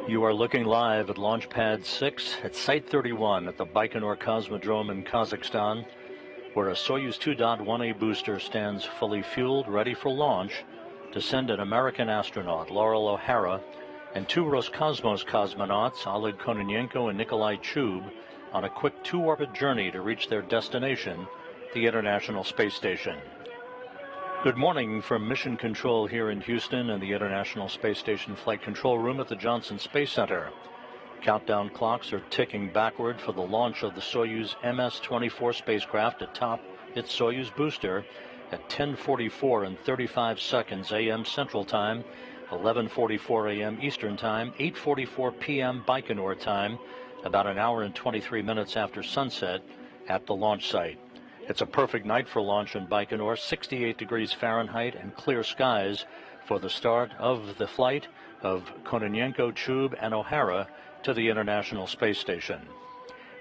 You are looking live at Launch Pad 6 at Site 31 at the Baikonur Cosmodrome in Kazakhstan, where a Soyuz 2.1A booster stands fully fueled, ready for launch to send an American astronaut, Loral O'Hara, and two Roscosmos cosmonauts, Oleg Kononenko and Nikolai Chub, on a quick two-orbit journey to reach their destination, the International Space Station. Good morning from Mission Control here in Houston and the International Space Station Flight Control Room at the Johnson Space Center. Countdown clocks are ticking backward for the launch of the Soyuz MS-24 spacecraft atop its Soyuz booster at 10:44 and 35 seconds a.m. Central Time, 11:44 a.m. Eastern Time, 8:44 p.m. Baikonur Time, about an hour and 23 minutes after sunset at the launch site. It's a perfect night for launch in Baikonur, 68 degrees Fahrenheit and clear skies for the start of the flight of Kononenko, Chub, and O'Hara to the International Space Station.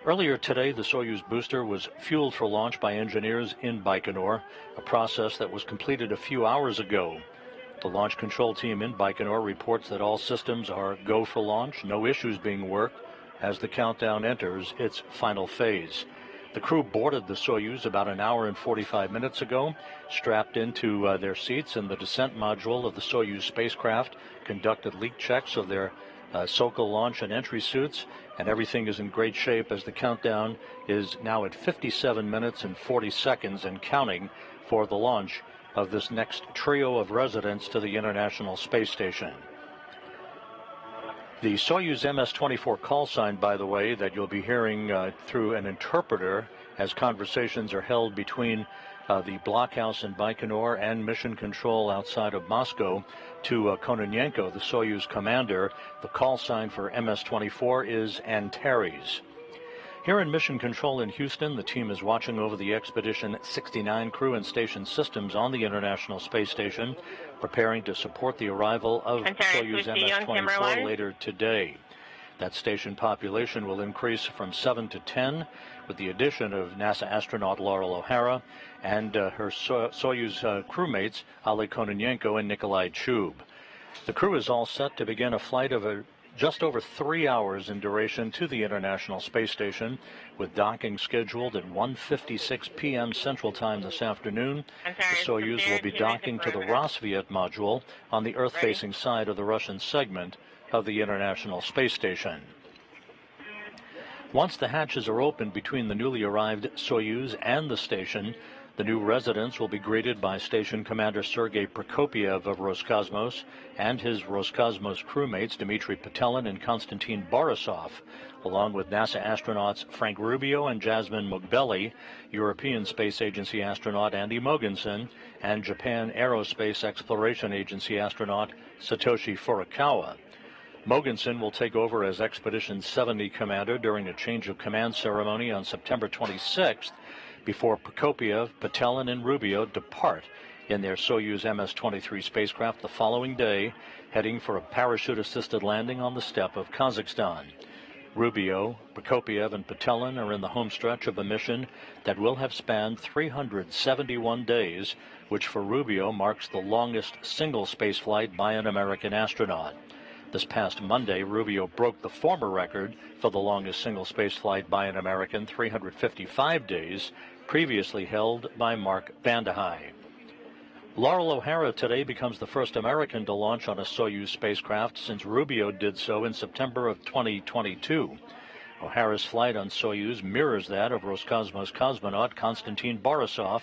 Earlier today, the Soyuz booster was fueled for launch by engineers in Baikonur, a process that was completed a few hours ago. The launch control team in Baikonur reports that all systems are go for launch, no issues being worked as the countdown enters its final phase. The crew boarded the Soyuz about an hour and 45 minutes ago, strapped into their seats, and the descent module of the Soyuz spacecraft conducted leak checks of their Sokol launch and entry suits, and everything is in great shape as the countdown is now at 57 minutes and 40 seconds and counting for the launch of this next trio of residents to the International Space Station. The Soyuz MS-24 call sign, by the way, that you'll be hearing through an interpreter as conversations are held between the blockhouse in Baikonur and mission control outside of Moscow to Kononenko, the Soyuz commander. The call sign for MS-24 is Antares. Here in Mission Control in Houston, the team is watching over the Expedition 69 crew and station systems on the International Space Station, preparing to support the arrival of Soyuz MS-24 later today. That station population will increase from 7 to 10 with the addition of NASA astronaut Loral O'Hara and her Soyuz crewmates Oleg Kononenko and Nikolai Chub. The crew is all set to begin a flight of just over 3 hours in duration to the International Space Station, with docking scheduled at 1:56 p.m. Central Time this afternoon. The Soyuz will be docking to the Rassvet module on the Earth-facing side of the Russian segment of the International Space Station. Once the hatches are opened between the newly arrived Soyuz and the station, the new residents will be greeted by Station Commander Sergei Prokopiev of Roscosmos and his Roscosmos crewmates Dmitry Petelin and Konstantin Borisov, along with NASA astronauts Frank Rubio and Jasmine Mugbeli, European Space Agency astronaut Andy Mogensen, and Japan Aerospace Exploration Agency astronaut Satoshi Furukawa. Mogensen will take over as Expedition 70 commander during a change of command ceremony on September 26th, before Prokopiev, Petelin, and Rubio depart in their Soyuz MS-23 spacecraft the following day, heading for a parachute-assisted landing on the steppe of Kazakhstan. Rubio, Prokopiev, and Petelin are in the home stretch of a mission that will have spanned 371 days, which for Rubio marks the longest single spaceflight by an American astronaut. This past Monday, Rubio broke the former record for the longest single spaceflight by an American, 355 days, previously held by Mark Vandehei. Loral O'Hara today becomes the first American to launch on a Soyuz spacecraft since Rubio did so in September of 2022. O'Hara's flight on Soyuz mirrors that of Roscosmos cosmonaut Konstantin Borisov,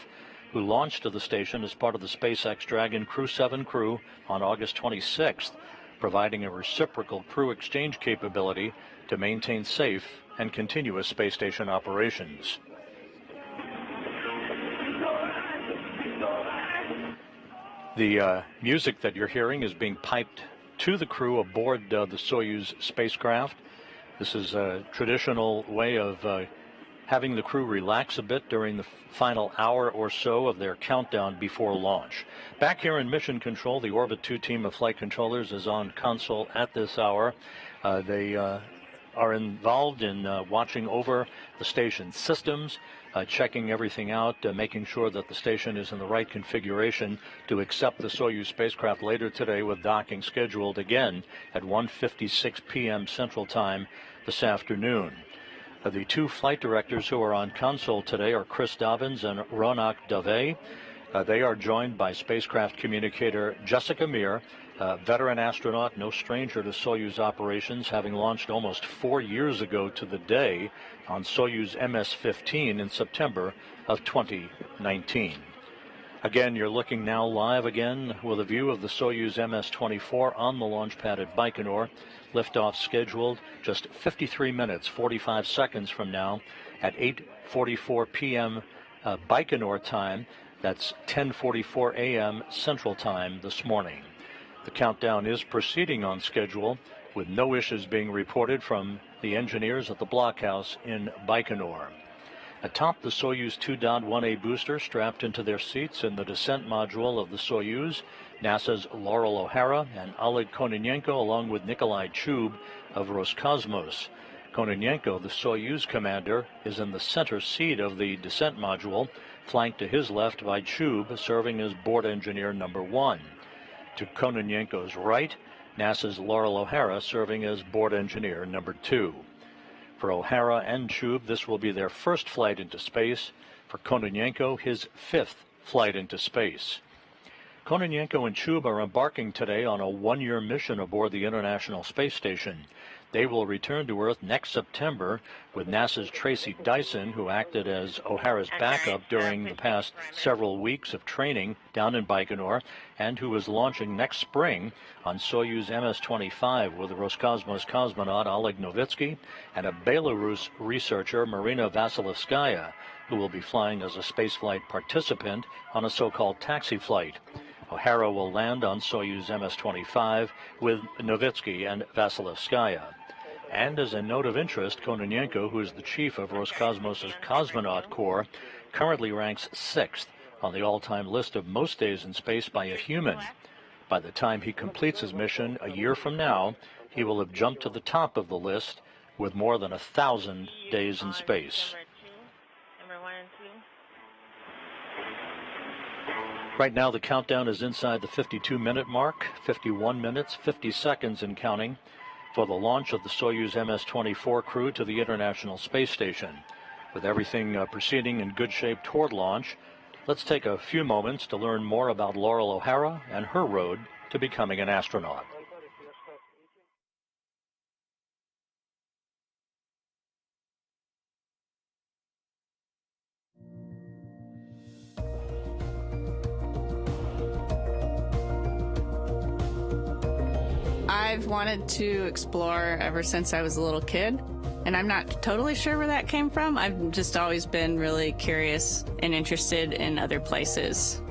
who launched to the station as part of the SpaceX Dragon Crew 7 crew on August 26th, providing a reciprocal crew exchange capability to maintain safe and continuous space station operations. The music that you're hearing is being piped to the crew aboard the Soyuz spacecraft. This is a traditional way of having the crew relax a bit during the final hour or so of their countdown before launch. Back here in Mission Control, the Orbit 2 team of flight controllers is on console at this hour. They are involved in watching over the station's systems, checking everything out, making sure that the station is in the right configuration to accept the Soyuz spacecraft later today, with docking scheduled again at 1:56 p.m. Central Time this afternoon. The two flight directors who are on console today are Chris Dobbins and Ronak Dave. They are joined by spacecraft communicator Jessica Meir, veteran astronaut, no stranger to Soyuz operations, having launched almost 4 years ago to the day on Soyuz MS-15 in September of 2019. Again, you're looking now live again with a view of the Soyuz MS-24 on the launch pad at Baikonur. Liftoff scheduled just 53 minutes, 45 seconds from now at 8:44 p.m. Baikonur time. That's 10:44 a.m. Central Time this morning. The countdown is proceeding on schedule, with no issues being reported from the engineers at the blockhouse in Baikonur. Atop the Soyuz 2.1A booster, strapped into their seats in the descent module of the Soyuz, NASA's Loral O'Hara and Oleg Kononenko, along with Nikolai Chub of Roscosmos. Kononenko, the Soyuz commander, is in the center seat of the descent module, flanked to his left by Chub, serving as board engineer number 1. To Kononenko's right, NASA's Loral O'Hara, serving as board engineer number 2. For O'Hara and Chub, this will be their first flight into space. For Kononenko, his 5th flight into space. Kononenko and Chub are embarking today on a 1-year mission aboard the International Space Station. They will return to Earth next September with NASA's Tracy Dyson, who acted as O'Hara's backup during the past several weeks of training down in Baikonur, and who is launching next spring on Soyuz MS-25 with Roscosmos cosmonaut Oleg Novitsky and a Belarus researcher, Marina Vasilevskaya, who will be flying as a spaceflight participant on a so-called taxi flight. O'Hara will land on Soyuz MS-25 with Novitsky and Vasilevskaya. And as a note of interest, Kononenko, who is the chief of Roscosmos' Cosmonaut Corps, currently ranks 6th on the all-time list of most days in space by a human. By the time he completes his mission a year from now, he will have jumped to the top of the list with more than 1,000 days in space. Right now, the countdown is inside the 52-minute mark, 51 minutes, 50 seconds and counting, for the launch of the Soyuz MS-24 crew to the International Space Station. With everything proceeding in good shape toward launch, let's take a few moments to learn more about Loral O'Hara and her road to becoming an astronaut. I've wanted to explore ever since I was a little kid, and I'm not totally sure where that came from. I've just always been really curious and interested in other places.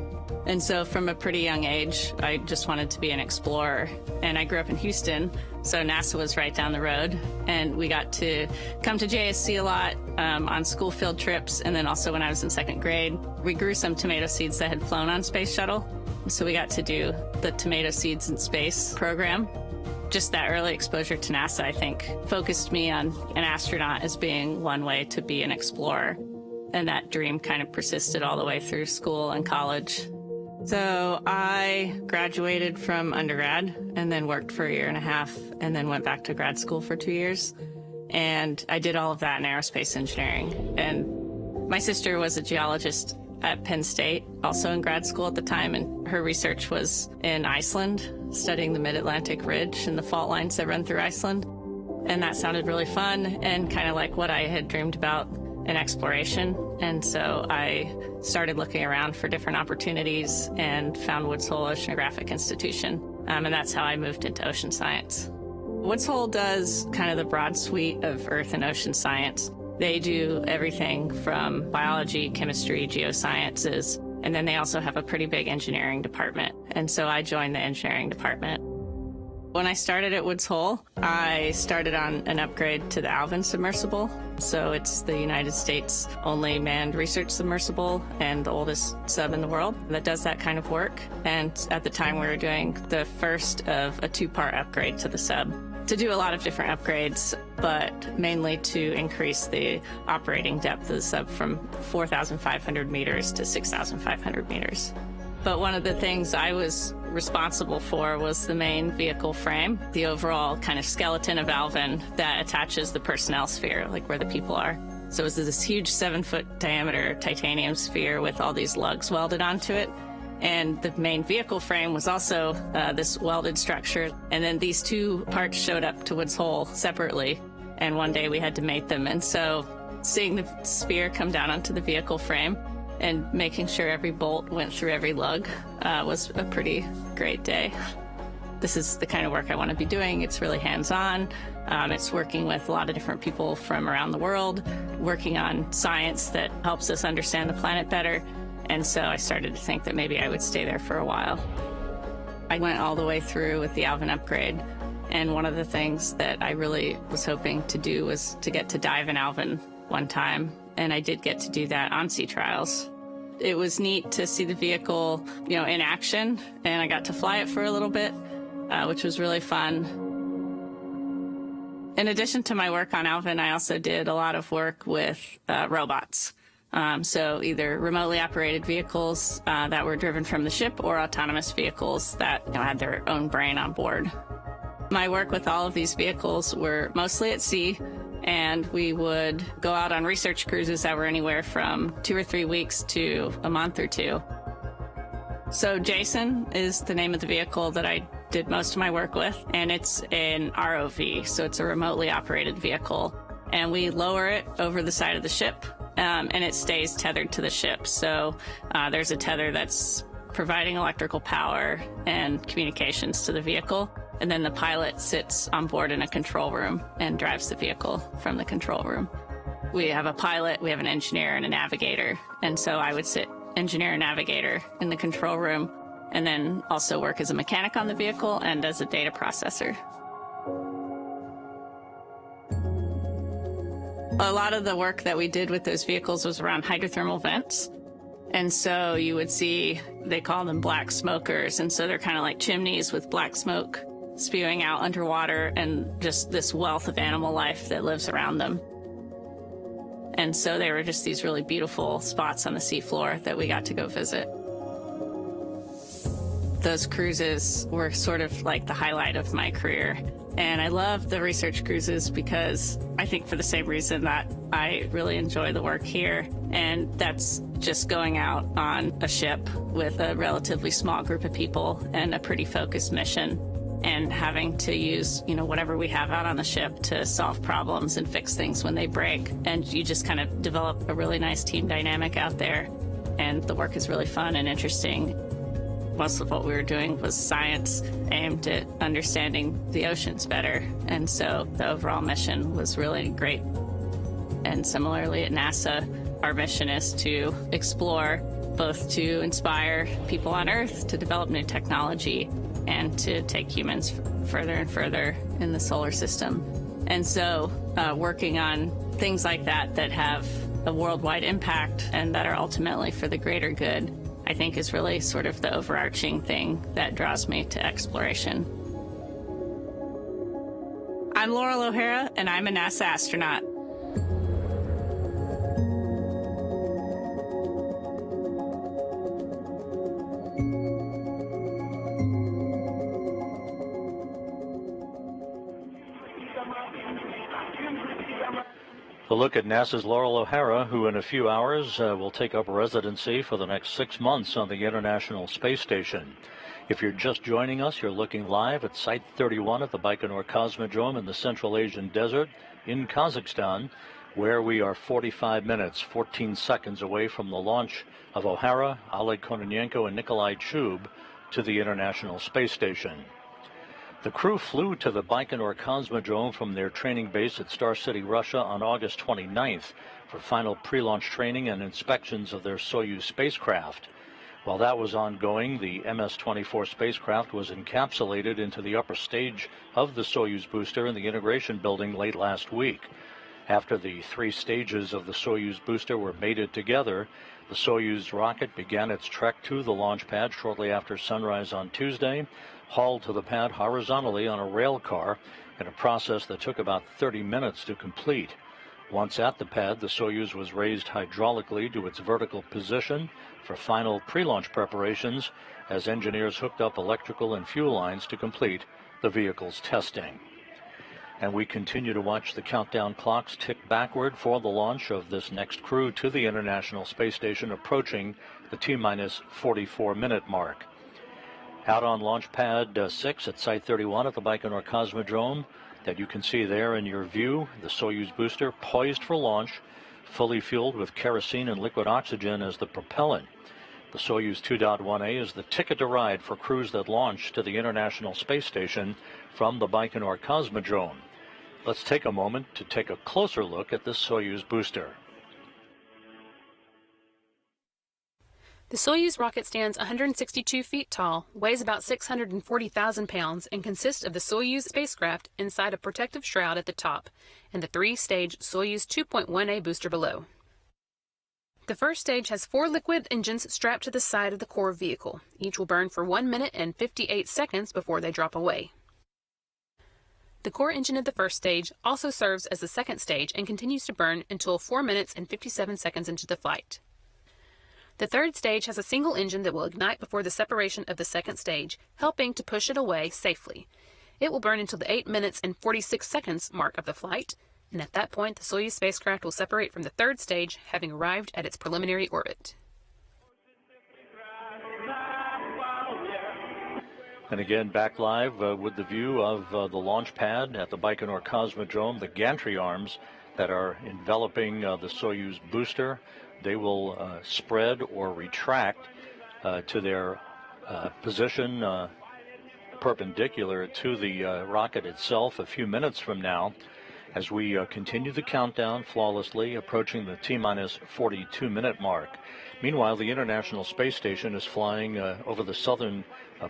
And so from a pretty young age, I just wanted to be an explorer. And I grew up in Houston, so NASA was right down the road. And we got to come to JSC a lot on school field trips. And then also when I was in 2nd grade, we grew some tomato seeds that had flown on Space Shuttle. So we got to do the Tomato Seeds in Space program. Just that early exposure to NASA, I think, focused me on an astronaut as being one way to be an explorer. And that dream kind of persisted all the way through school and college. So I graduated from undergrad and then worked for a year and a half and then went back to grad school for 2 years. And I did all of that in aerospace engineering. And my sister was a geologist at Penn State, also in grad school at the time, and her research was in Iceland, studying the Mid-Atlantic Ridge and the fault lines that run through Iceland. And that sounded really fun and kind of like what I had dreamed about in exploration. And so I started looking around for different opportunities and found Woods Hole Oceanographic Institution. And that's how I moved into ocean science. Woods Hole does kind of the broad suite of earth and ocean science. They do everything from biology, chemistry, geosciences, and then they also have a pretty big engineering department. And so I joined the engineering department. When I started at Woods Hole, I started on an upgrade to the Alvin submersible. So it's the United States' only manned research submersible and the oldest sub in the world that does that kind of work. And at the time we were doing the first of a 2-part upgrade to the sub. to do a lot of different upgrades, but mainly to increase the operating depth of the sub from 4,500 meters to 6,500 meters. But one of the things I was responsible for was the main vehicle frame, the overall kind of skeleton of Alvin that attaches the personnel sphere, like where the people are. So it was this huge 7-foot diameter titanium sphere with all these lugs welded onto it. And the main vehicle frame was also this welded structure. And then these two parts showed up to Woods Hole separately. And one day we had to mate them. And so seeing the sphere come down onto the vehicle frame and making sure every bolt went through every lug was a pretty great day. This is the kind of work I want to be doing. It's really hands-on. It's working with a lot of different people from around the world, working on science that helps us understand the planet better. And so I started to think that maybe I would stay there for a while. I went all the way through with the Alvin upgrade. And one of the things that I really was hoping to do was to get to dive in Alvin one time. And I did get to do that on sea trials. It was neat to see the vehicle, in action. And I got to fly it for a little bit, which was really fun. In addition to my work on Alvin, I also did a lot of work with robots. So either remotely operated vehicles that were driven from the ship or autonomous vehicles that had their own brain on board. My work with all of these vehicles were mostly at sea, and we would go out on research cruises that were anywhere from 2 or 3 weeks to a month or two. So Jason is the name of the vehicle that I did most of my work with, and it's an ROV, so it's a remotely operated vehicle. And we lower it over the side of the ship, and it stays tethered to the ship. So there's a tether that's providing electrical power and communications to the vehicle. And then the pilot sits on board in a control room and drives the vehicle from the control room. We have a pilot, we have an engineer, and a navigator. And so I would sit engineer and navigator in the control room, and then also work as a mechanic on the vehicle and as a data processor. A lot of the work that we did with those vehicles was around hydrothermal vents. And so you would see, they call them black smokers. And so they're kind of like chimneys with black smoke spewing out underwater, and just this wealth of animal life that lives around them. And so they were just these really beautiful spots on the seafloor that we got to go visit. Those cruises were sort of like the highlight of my career. And I love the research cruises because I think for the same reason that I really enjoy the work here. And that's just going out on a ship with a relatively small group of people and a pretty focused mission, and having to use, whatever we have out on the ship to solve problems and fix things when they break. And you just kind of develop a really nice team dynamic out there. And the work is really fun and interesting. Most of what we were doing was science aimed at understanding the oceans better. And so the overall mission was really great. And similarly at NASA, our mission is to explore, both to inspire people on Earth to develop new technology and to take humans further and further in the solar system. And so working on things like that that have a worldwide impact and that are ultimately for the greater good, I think is really sort of the overarching thing that draws me to exploration. I'm Loral O'Hara, and I'm a NASA astronaut. A look at NASA's Loral O'Hara, who in a few hours will take up residency for the next 6 months on the International Space Station. If you're just joining us, you're looking live at Site 31 at the Baikonur Cosmodrome in the Central Asian Desert in Kazakhstan, where we are 45 minutes, 14 seconds away from the launch of O'Hara, Oleg, Kononenko, and Nikolai Chub to the International Space Station. The crew flew to the Baikonur Cosmodrome from their training base at Star City, Russia on August 29th for final pre-launch training and inspections of their Soyuz spacecraft. While that was ongoing, the MS-24 spacecraft was encapsulated into the upper stage of the Soyuz booster in the integration building late last week. After the 3 stages of the Soyuz booster were mated together, the Soyuz rocket began its trek to the launch pad shortly after sunrise on Tuesday, hauled to the pad horizontally on a rail car, in a process that took about 30 minutes to complete. Once at the pad, the Soyuz was raised hydraulically to its vertical position for final pre-launch preparations as engineers hooked up electrical and fuel lines to complete the vehicle's testing. And we continue to watch the countdown clocks tick backward for the launch of this next crew to the International Space Station, approaching the T-minus 44-minute mark. Out on Launch Pad 6 at Site 31 at the Baikonur Cosmodrome, that you can see there in your view, the Soyuz booster poised for launch, fully fueled with kerosene and liquid oxygen as the propellant. The Soyuz 2.1A is the ticket to ride for crews that launch to the International Space Station from the Baikonur Cosmodrome. Let's take a moment to take a closer look at this Soyuz booster. The Soyuz rocket stands 162 feet tall, weighs about 640,000 pounds, and consists of the Soyuz spacecraft inside a protective shroud at the top and the three-stage Soyuz 2.1A booster below. The first stage has 4 liquid engines strapped to the side of the core vehicle. Each will burn for 1 minute and 58 seconds before they drop away. The core engine of the first stage also serves as the second stage and continues to burn until 4 minutes and 57 seconds into the flight. The third stage has a single engine that will ignite before the separation of the second stage, helping to push it away safely. It will burn until the 8 minutes and 46 seconds mark of the flight, and at that point the Soyuz spacecraft will separate from the third stage, having arrived at its preliminary orbit. And again, back live with the view of the launch pad at the Baikonur Cosmodrome, the gantry arms that are enveloping the Soyuz booster. They will spread or retract to their position perpendicular to the rocket itself a few minutes from now, as we continue the countdown flawlessly, approaching the T-minus 42-minute mark. Meanwhile, the International Space Station is flying over the southern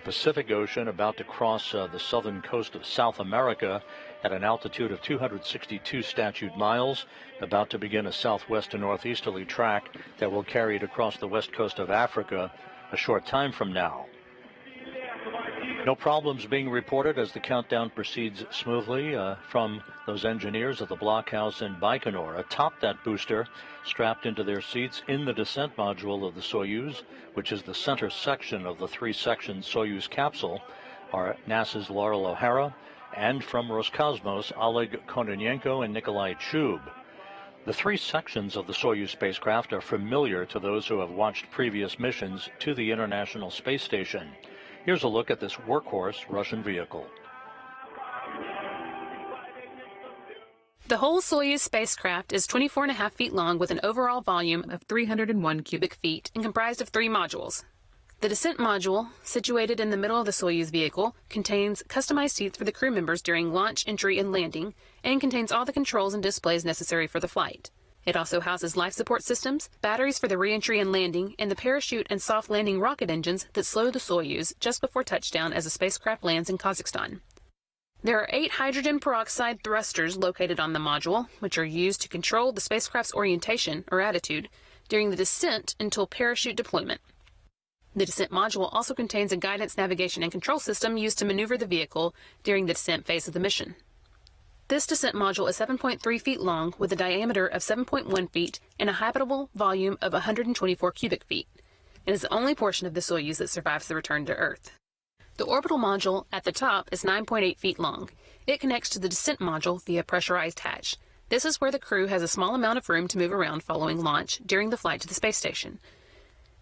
Pacific Ocean, about to cross the southern coast of South America at an altitude of 262 statute miles, about to begin a southwest to northeasterly track that will carry it across the west coast of Africa a short time from now. No problems being reported as the countdown proceeds smoothly from those engineers at the blockhouse in Baikonur. Atop that booster, strapped into their seats in the descent module of the Soyuz, which is the center section of the 3-section Soyuz capsule, are NASA's Loral O'Hara, and from Roscosmos, Oleg, Kononenko and Nikolai Chub. The 3 sections of the Soyuz spacecraft are familiar to those who have watched previous missions to the International Space Station. Here's a look at this workhorse Russian vehicle. The whole Soyuz spacecraft is 24.5 feet long with an overall volume of 301 cubic feet and comprised of 3 modules. The descent module, situated in the middle of the Soyuz vehicle, contains customized seats for the crew members during launch, entry, and landing, and contains all the controls and displays necessary for the flight. It also houses life support systems, batteries for the re-entry and landing, and the parachute and soft landing rocket engines that slow the Soyuz just before touchdown as the spacecraft lands in Kazakhstan. There are 8 hydrogen peroxide thrusters located on the module, which are used to control the spacecraft's orientation, or attitude, during the descent until parachute deployment. The descent module also contains a guidance, navigation, and control system used to maneuver the vehicle during the descent phase of the mission. This descent module is 7.3 feet long with a diameter of 7.1 feet and a habitable volume of 124 cubic feet. It is the only portion of the Soyuz that survives the return to Earth. The orbital module at the top is 9.8 feet long. It connects to the descent module via pressurized hatch. This is where the crew has a small amount of room to move around following launch during the flight to the space station.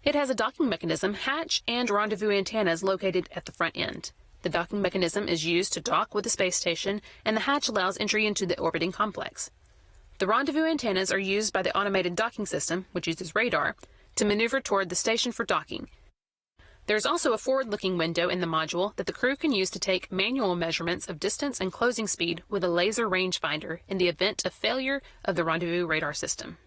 It has a docking mechanism, hatch, and rendezvous antennas located at the front end. The docking mechanism is used to dock with the space station, and the hatch allows entry into the orbiting complex. The rendezvous antennas are used by the automated docking system, which uses radar, to maneuver toward the station for docking. There's also a forward-looking window in the module that the crew can use to take manual measurements of distance and closing speed with a laser rangefinder in the event of failure of the rendezvous radar system.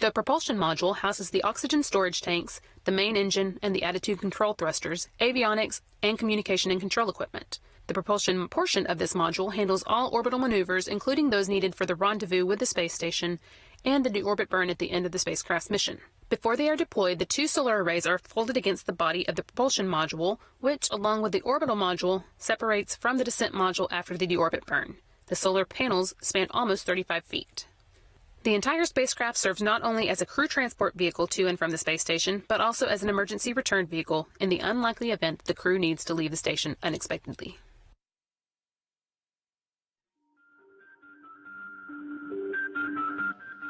The propulsion module houses the oxygen storage tanks, the main engine, and the attitude control thrusters, avionics, and communication and control equipment. The propulsion portion of this module handles all orbital maneuvers, including those needed for the rendezvous with the space station and the deorbit burn at the end of the spacecraft's mission. Before they are deployed, the two solar arrays are folded against the body of the propulsion module, which, along with the orbital module, separates from the descent module after the deorbit burn. The solar panels span almost 35 feet. The entire spacecraft serves not only as a crew transport vehicle to and from the space station, but also as an emergency return vehicle in the unlikely event the crew needs to leave the station unexpectedly.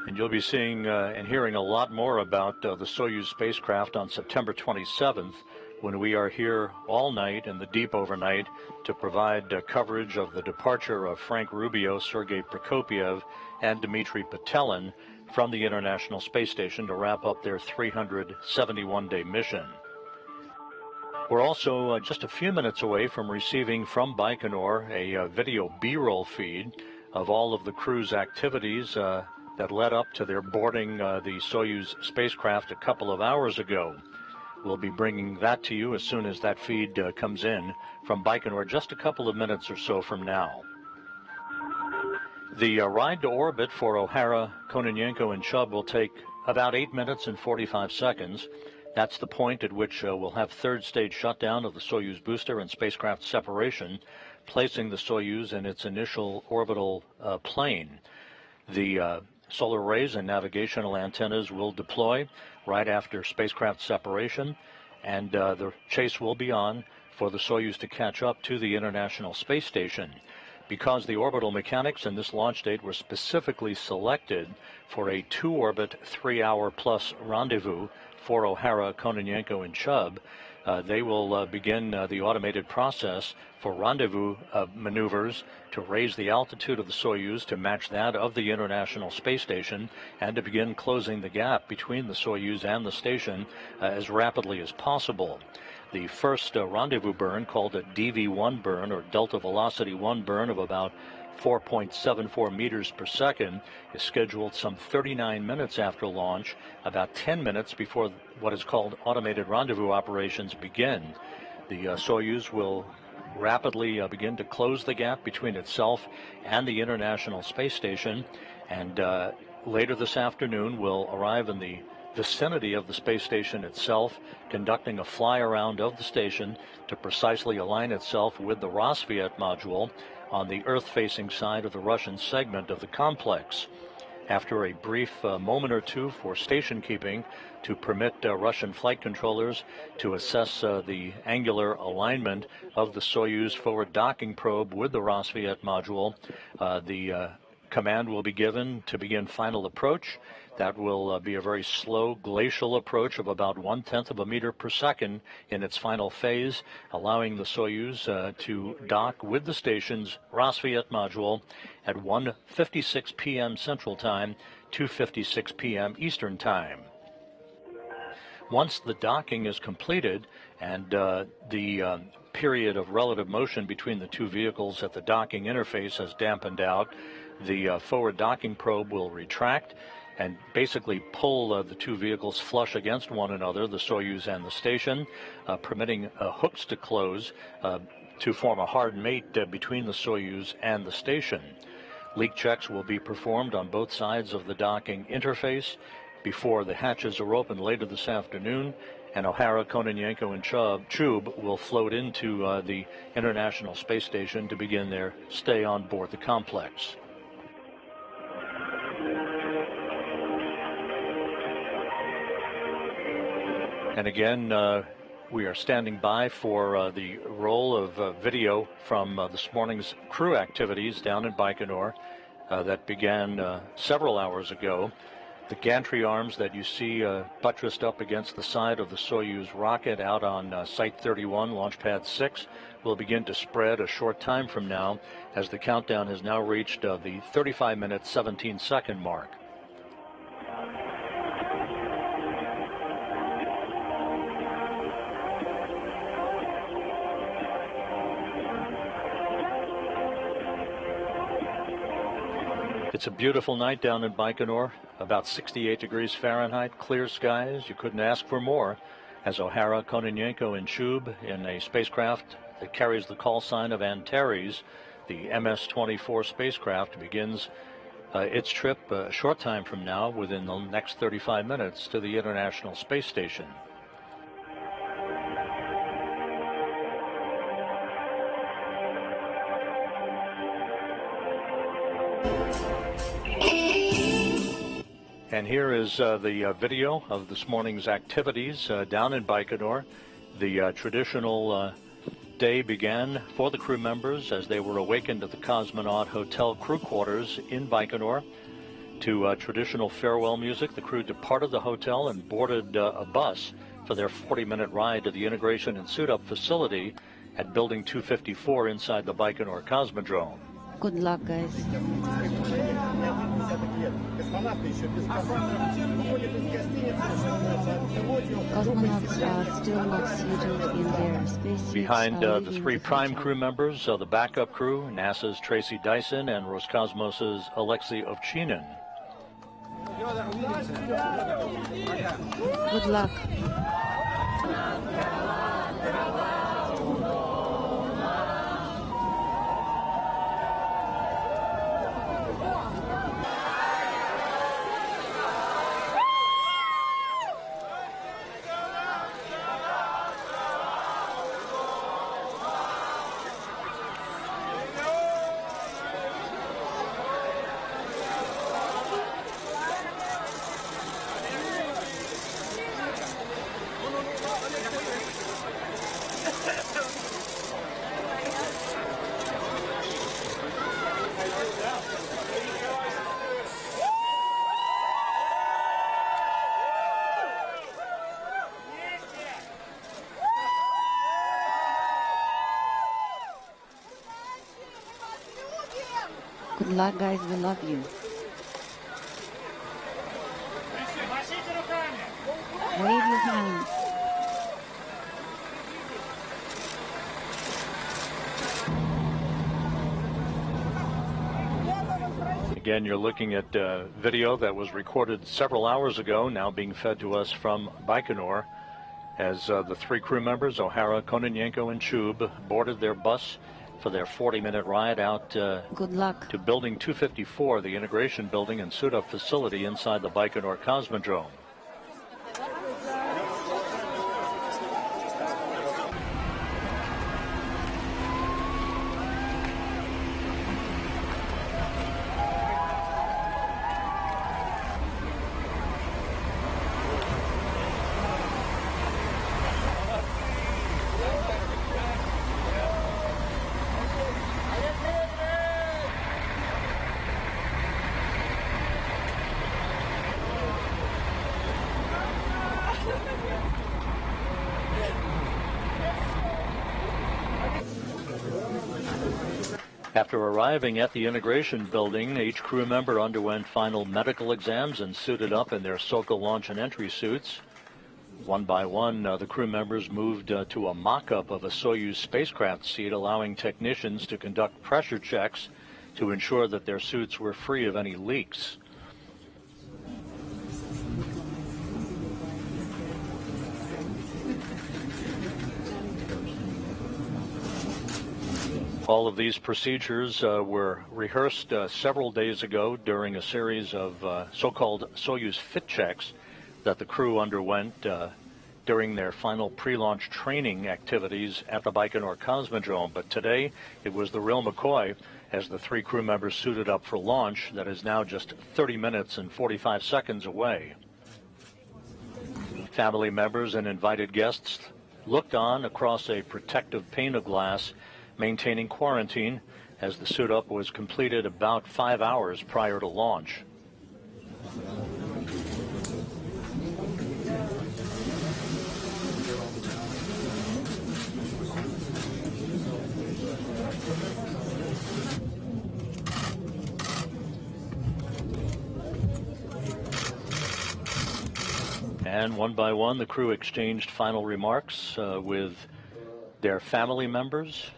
And you'll be seeing and hearing a lot more about the Soyuz spacecraft on September 27th, when we are here all night in the deep overnight to provide coverage of the departure of Frank Rubio, Sergei Prokopyev, and Dmitry Petelin from the International Space Station to wrap up their 371-day mission. We're also just a few minutes away from receiving from Baikonur a video B-roll feed of all of the crew's activities that led up to their boarding the Soyuz spacecraft a couple of hours ago. We'll be bringing that to you as soon as that feed comes in from Baikonur just a couple of minutes or so from now. The ride to orbit for O'Hara, Kononenko, and Chub will take about 8 minutes and 45 seconds. That's the point at which we'll have third stage shutdown of the Soyuz booster and spacecraft separation, placing the Soyuz in its initial orbital plane. The solar arrays and navigational antennas will deploy right after spacecraft separation, and the chase will be on for the Soyuz to catch up to the International Space Station. Because the orbital mechanics in this launch date were specifically selected for a two-orbit, 3-hour-plus rendezvous for O'Hara, Kononenko, and Chub, they will begin the automated process for rendezvous maneuvers to raise the altitude of the Soyuz to match that of the International Space Station, and to begin closing the gap between the Soyuz and the station as rapidly as possible. The first rendezvous burn, called a DV-1 burn, or Delta Velocity 1 burn, of about 4.74 meters per second, is scheduled some 39 minutes after launch, about 10 minutes before what is called automated rendezvous operations begin. The Soyuz will rapidly begin to close the gap between itself and the International Space Station, and later this afternoon will arrive in the vicinity of the space station itself, conducting a fly around of the station to precisely align itself with the Rassvet module on the Earth-facing side of the Russian segment of the complex. After a brief moment or two for station keeping to permit Russian flight controllers to assess the angular alignment of the Soyuz forward docking probe with the Rassvet module, the command will be given to begin final approach. That will be a very slow glacial approach of about 1/10 of a meter per second in its final phase, allowing the Soyuz to dock with the station's Rassvet module at 1:56 p.m. Central Time, 2:56 p.m. Eastern Time. Once the docking is completed and the period of relative motion between the two vehicles at the docking interface has dampened out, the forward docking probe will retract and basically pull the two vehicles flush against one another, the Soyuz and the station, permitting hooks to close to form a hard mate between the Soyuz and the station. Leak checks will be performed on both sides of the docking interface before the hatches are opened later this afternoon, and O'Hara, Kononenko, and Chub will float into the International Space Station to begin their stay on board the complex. And again, we are standing by for the roll of video from this morning's crew activities down in Baikonur that began several hours ago. The gantry arms that you see buttressed up against the side of the Soyuz rocket out on Site 31, Launch Pad 6, will begin to spread a short time from now, as the countdown has now reached the 35-minute, 17-second mark. It's a beautiful night down in Baikonur, about 68 degrees Fahrenheit, clear skies. You couldn't ask for more, as O'Hara, Kononenko, and Chub, in a spacecraft that carries the call sign of Antares, the MS-24 spacecraft, begins its trip a short time from now, within the next 35 minutes, to the International Space Station. And here is the video of this morning's activities down in Baikonur. The traditional day began for the crew members as they were awakened at the Cosmonaut Hotel crew quarters in Baikonur. To traditional farewell music, the crew departed the hotel and boarded a bus for their 40-minute ride to the integration and suit-up facility at Building 254 inside the Baikonur Cosmodrome. Good luck, guys. Cosmonauts are still not seated in their spacesuits. Behind the three prime crew members, the backup crew, NASA's Tracy Dyson and Roscosmos' Alexei Ovchinin. Good luck. Good luck, guys. We love you. Wave your hands. Again, you're looking at video that was recorded several hours ago, now being fed to us from Baikonur, as the three crew members, O'Hara, Kononenko, and Chub, boarded their bus for their 40-minute ride out Good luck. to Building 254, the integration building and suit-up facility inside the Baikonur Cosmodrome. After arriving at the integration building, each crew member underwent final medical exams and suited up in their Sokol launch and entry suits. One by one, the crew members moved to a mock-up of a Soyuz spacecraft seat, allowing technicians to conduct pressure checks to ensure that their suits were free of any leaks. All of these procedures were rehearsed several days ago during a series of so-called Soyuz fit checks that the crew underwent during their final pre-launch training activities at the Baikonur Cosmodrome. But today, it was the real McCoy, as the three crew members suited up for launch, that is now just 30 minutes and 45 seconds away. Family members and invited guests looked on across a protective pane of glass, maintaining quarantine, as the suit-up was completed about 5 hours prior to launch. And one by one, the crew exchanged final remarks with their family members,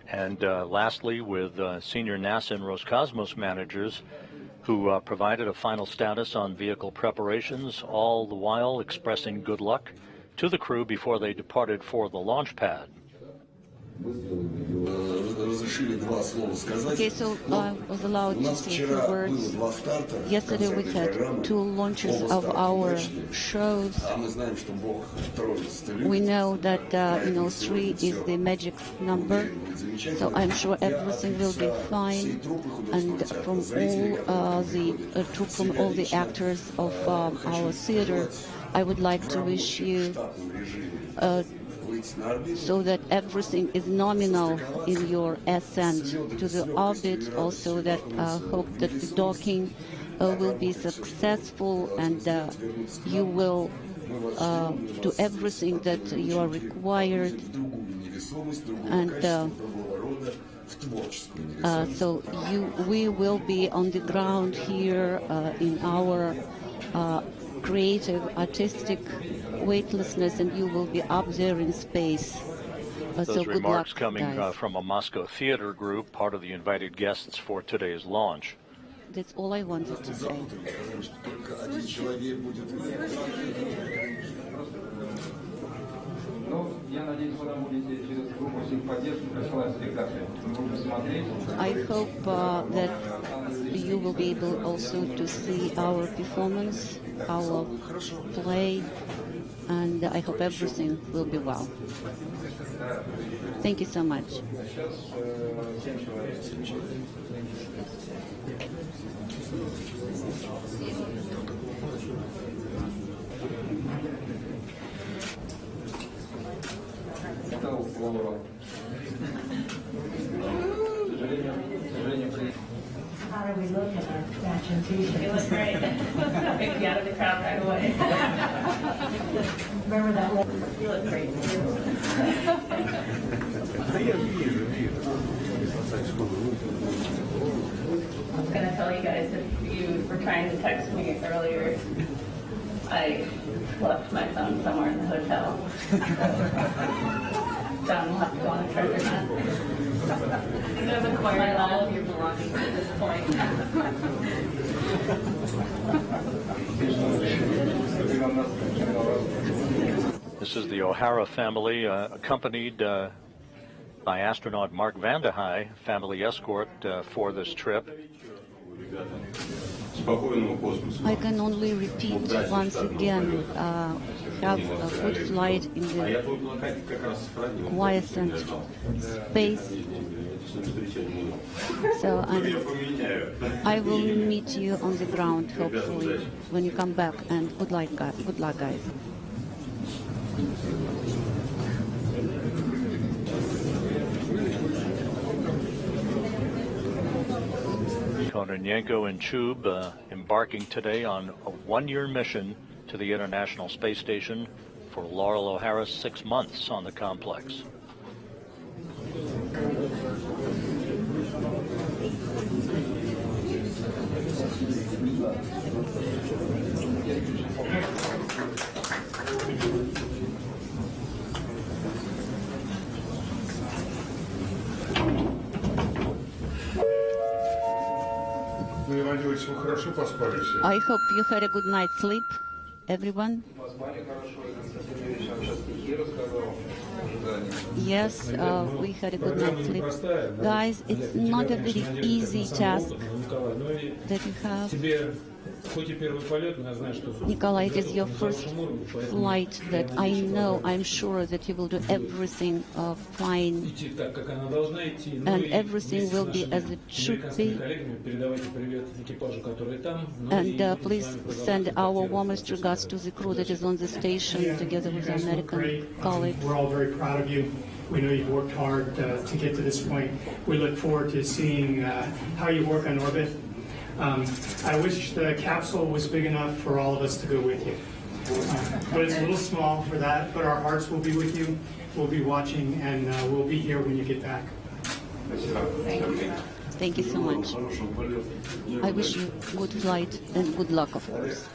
and lastly with senior NASA and Roscosmos managers who provided a final status on vehicle preparations, all the while expressing good luck to the crew before they departed for the launch pad. Okay, so I was allowed to say two words. Yesterday we had 2 launches of our shows. We know that 3 is the magic number, so I'm sure everything will be fine. And from all the actors of our theater, I would like to wish you so that everything is nominal in your ascent to the orbit. Also, that hope that the docking will be successful, and you will do everything that you are required. And so we will be on the ground here in our creative, artistic weightlessness, and you will be up there in space. Those so good remarks luck, coming guys. from a Moscow theater group, part of the invited guests for today's launch. That's all I wanted to say. I hope that you will be able also to see our performance, our play, and I hope everything will be well. Thank you so much. How do we look at our fashion t-shirt? It looks great. Pick you out of the crowd right away. Remember that look? You look great. I was going to tell you guys, if you were trying to text me earlier, I left my phone somewhere in the hotel. John will have to go on a treasure hunt. You have acquired all of your belongings at this point. This is the O'Hara family, accompanied by astronaut Mark Vande Hei, family escort for this trip. I can only repeat once again, have a good flight in the quiescent space. So I will meet you on the ground, hopefully, when you come back, and good luck, guys. Kononenko and Chub embarking today on a 1-year mission to the International Space Station for Loral O'Hara's 6 months on the complex. I hope you had a good night's sleep, everyone. Yes, we had a good night's sleep. Guys, it's not a very easy task that you have. Nikolai, it is your first flight that I'm sure that you will do everything fine, and everything will be as it should be. And please send our warmest regards to the crew that is on the station together with our American colleagues. We're all very proud of you. We know you've worked hard to get to this point. We look forward to seeing how you work on orbit. I wish the capsule was big enough for all of us to go with you. But it's a little small for that, but our hearts will be with you. We'll be watching, and we'll be here when you get back. Thank you so much. I wish you good flight and good luck, of course.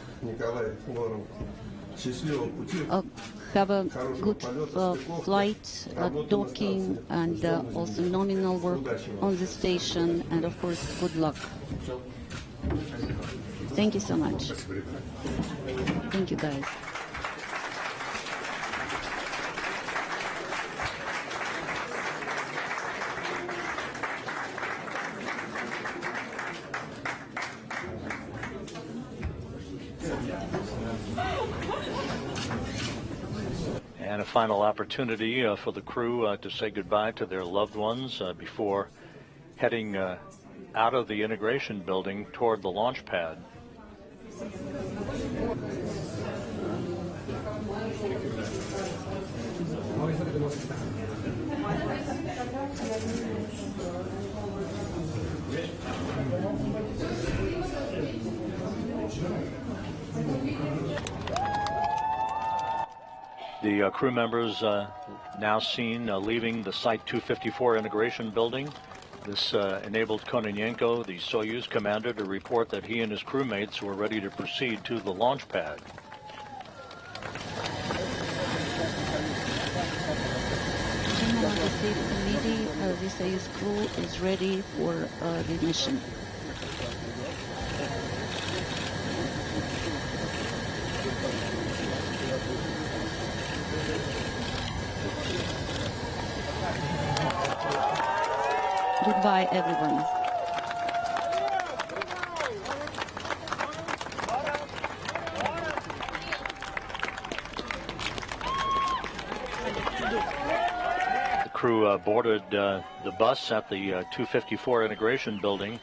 Have a good flight, docking, and also nominal work on the station, and of course, good luck. Thank you so much. Thank you, guys. and a final opportunity for the crew to say goodbye to their loved ones before heading out of the integration building toward the launch pad. The crew members now seen leaving the Site 254 integration building. This enabled Kononenko, the Soyuz commander, to report that he and his crewmates were ready to proceed to the launch pad. Chairman of the State Committee, the Soyuz crew is ready for the mission. Goodbye, everyone. The crew boarded the bus at the 254 integration building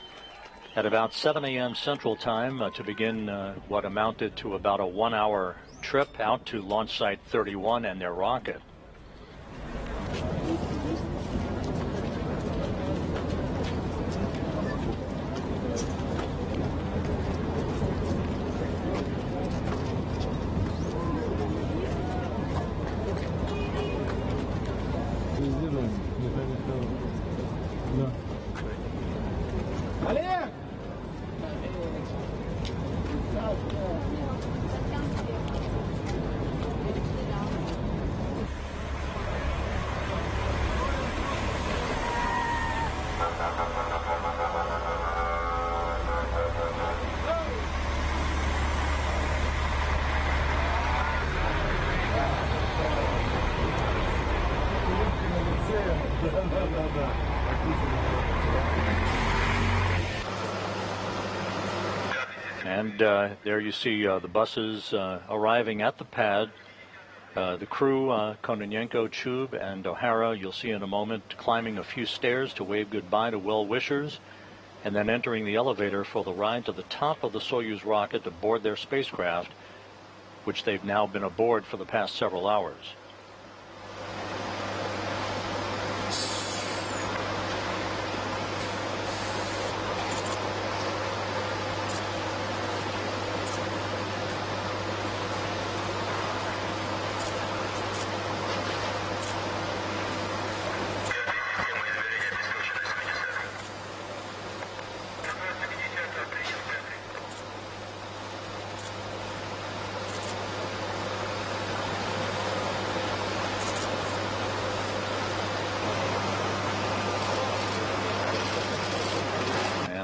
at about 7 a.m. Central Time to begin what amounted to about a 1-hour trip out to launch site 31 and their rocket. And there you see the buses arriving at the pad. The crew, Kononenko, Chub, and O'Hara, you'll see in a moment, climbing a few stairs to wave goodbye to well-wishers, and then entering the elevator for the ride to the top of the Soyuz rocket to board their spacecraft, which they've now been aboard for the past several hours.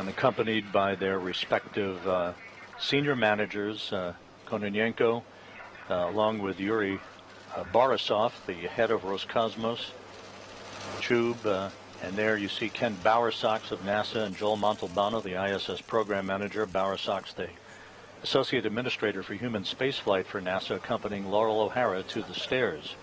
Accompanied by their respective senior managers, Kononenko, along with Yuri Borisov, the head of Roscosmos, Chub, and there you see Ken Bowersox of NASA and Joel Montalbano, the ISS program manager. Bowersox, the associate administrator for human spaceflight for NASA, accompanying Loral O'Hara to the stairs.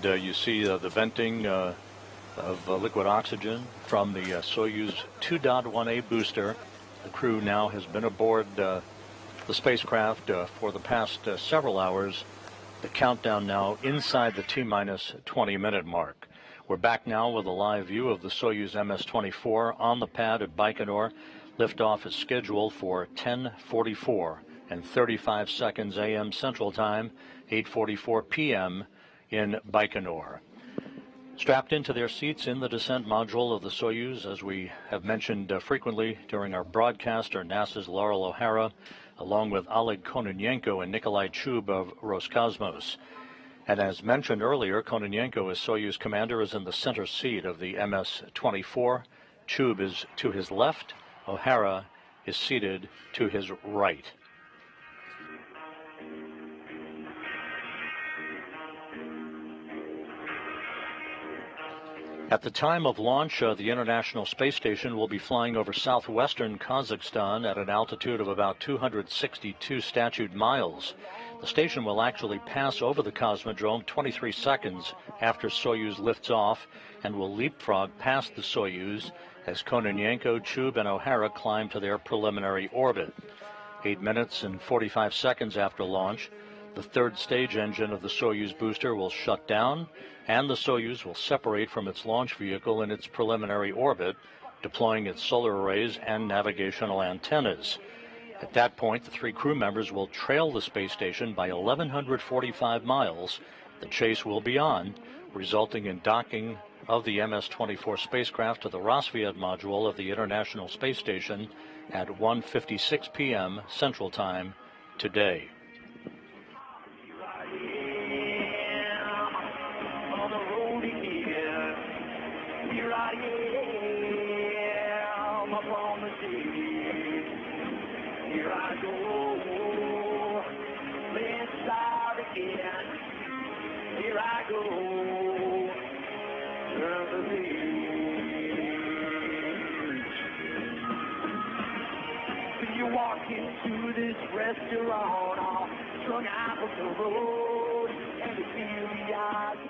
And you see the venting of liquid oxygen from the Soyuz 2.1A booster. The crew now has been aboard the spacecraft for the past several hours. The countdown now inside the T-minus 20-minute mark. We're back now with a live view of the Soyuz MS-24 on the pad at Baikonur. Liftoff is scheduled for 10:44 and 35 seconds a.m. Central Time, 8:44 p.m. in Baikonur. Strapped into their seats in the descent module of the Soyuz, as we have mentioned frequently during our broadcast, are NASA's Loral O'Hara, along with Oleg Kononenko and Nikolai Chub of Roscosmos. And as mentioned earlier, Kononenko, as Soyuz commander, is in the center seat of the MS-24. Chub is to his left. O'Hara is seated to his right. At the time of launch, the International Space Station will be flying over southwestern Kazakhstan at an altitude of about 262 statute miles. The station will actually pass over the Cosmodrome 23 seconds after Soyuz lifts off and will leapfrog past the Soyuz as Kononenko, Chub, and O'Hara climb to their preliminary orbit. 8 minutes and 45 seconds after launch, the third stage engine of the Soyuz booster will shut down, and the Soyuz will separate from its launch vehicle in its preliminary orbit, deploying its solar arrays and navigational antennas. At that point, the three crew members will trail the space station by 1,145 miles. The chase will be on, resulting in docking of the MS-24 spacecraft to the Rassvet module of the International Space Station at 1:56 p.m. Central Time today. Here I go, let's start again. Here I go, turn the page. When you walk into this restaurant, all strung out of the road, and the feeling eyes.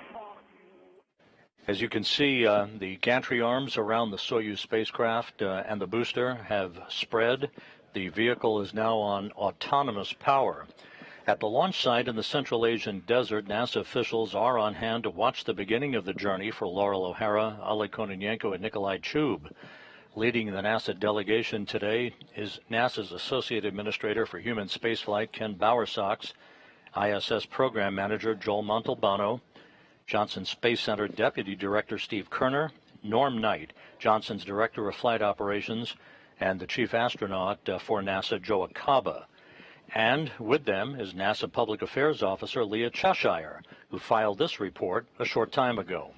As you can see, the gantry arms around the Soyuz spacecraft and the booster have spread. The vehicle is now on autonomous power. At the launch site in the Central Asian desert, NASA officials are on hand to watch the beginning of the journey for Loral O'Hara, Oleg Kononenko, and Nikolai Chub. Leading the NASA delegation today is NASA's Associate Administrator for Human Spaceflight, Ken Bowersox, ISS Program Manager Joel Montalbano, Johnson Space Center Deputy Director Steve Kerner, Norm Knight, Johnson's Director of Flight Operations, and the Chief Astronaut for NASA, Joe Acaba. And with them is NASA Public Affairs Officer Leah Cheshire, who filed this report a short time ago.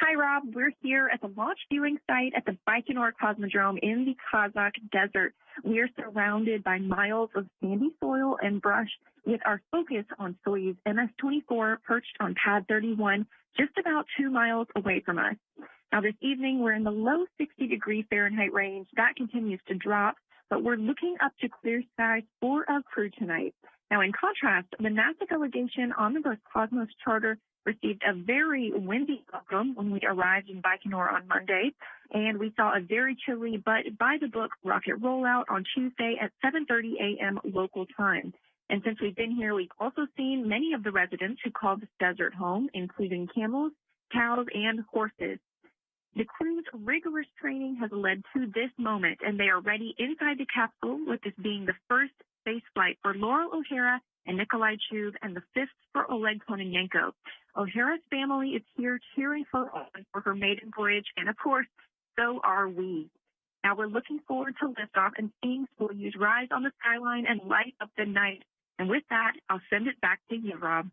Hi, Rob. We're here at the launch viewing site at the Baikonur Cosmodrome in the Kazakh desert. We are surrounded by miles of sandy soil and brush, with our focus on Soyuz MS-24 perched on pad 31, just about 2 miles away from us. Now, this evening, we're in the low 60-degree Fahrenheit range. That continues to drop, but we're looking up to clear skies for our crew tonight. Now, in contrast, the NASA delegation on the Roscosmos charter received a very windy welcome when we arrived in Baikonur on Monday, and we saw a very chilly but by-the-book rocket rollout on Tuesday at 7:30 a.m. local time. And since we've been here, we've also seen many of the residents who call this desert home, including camels, cows, and horses. The crew's rigorous training has led to this moment, and they are ready inside the capsule, with this being the first space flight for Loral O'Hara and Nikolai Chub, and the fifth for Oleg Kononenko. O'Hara's family is here cheering for her maiden voyage, and of course, so are we. Now we're looking forward to liftoff and seeing Soyuz rise on the skyline and light up the night. And with that, I'll send it back to you, Rob.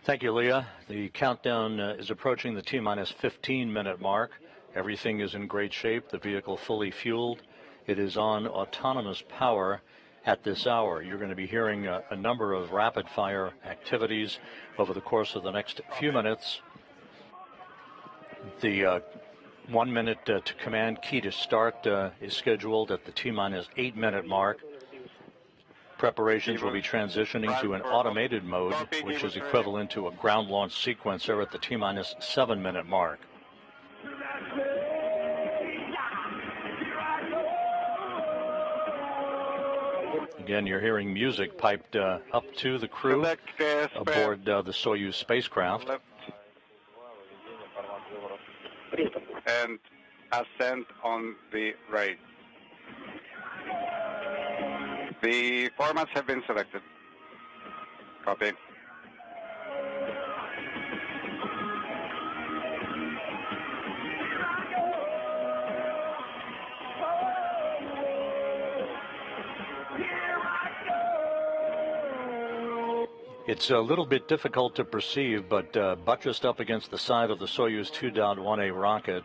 Thank you, Leah. The countdown is approaching the T-minus 15-minute mark. Everything is in great shape. The vehicle fully fueled. It is on autonomous power at this hour. You're going to be hearing a number of rapid-fire activities over the course of the next few minutes. The 1 minute to command key to start is scheduled at the T-minus 8-minute mark. Preparations will be transitioning to an automated mode, which is equivalent to a ground launch sequencer at the T-minus 7-minute mark. Again, you're hearing music piped up to the crew aboard the Soyuz spacecraft. And ascent on the right. The formats have been selected. Copy. It's a little bit difficult to perceive, but buttressed up against the side of the Soyuz 2.1A rocket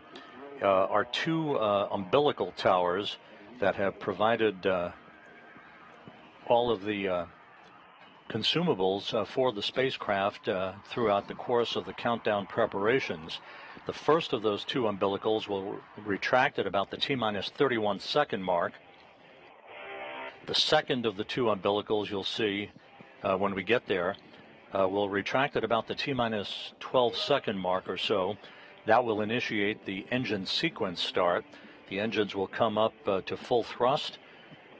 are two umbilical towers that have provided all of the consumables for the spacecraft throughout the course of the countdown preparations. The first of those two umbilicals will retract at about the T-minus 31 second mark. The second of the two umbilicals you'll see when we get there will retract at about the T-minus 12 second mark or so. That will initiate the engine sequence start. The engines will come up to full thrust,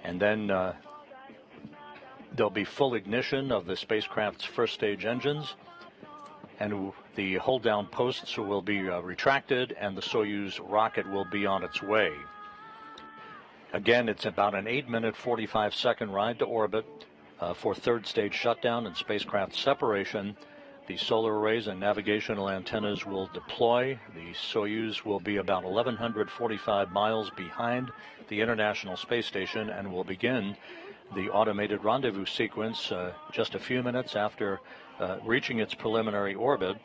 and then there'll be full ignition of the spacecraft's first stage engines, and the hold down posts will be retracted, and the Soyuz rocket will be on its way. Again, it's about an 8-minute 45-second ride to orbit for third stage shutdown and spacecraft separation. The solar arrays and navigational antennas will deploy. The Soyuz will be about 1,145 miles behind the International Space Station and will begin the automated rendezvous sequence just a few minutes after reaching its preliminary orbit,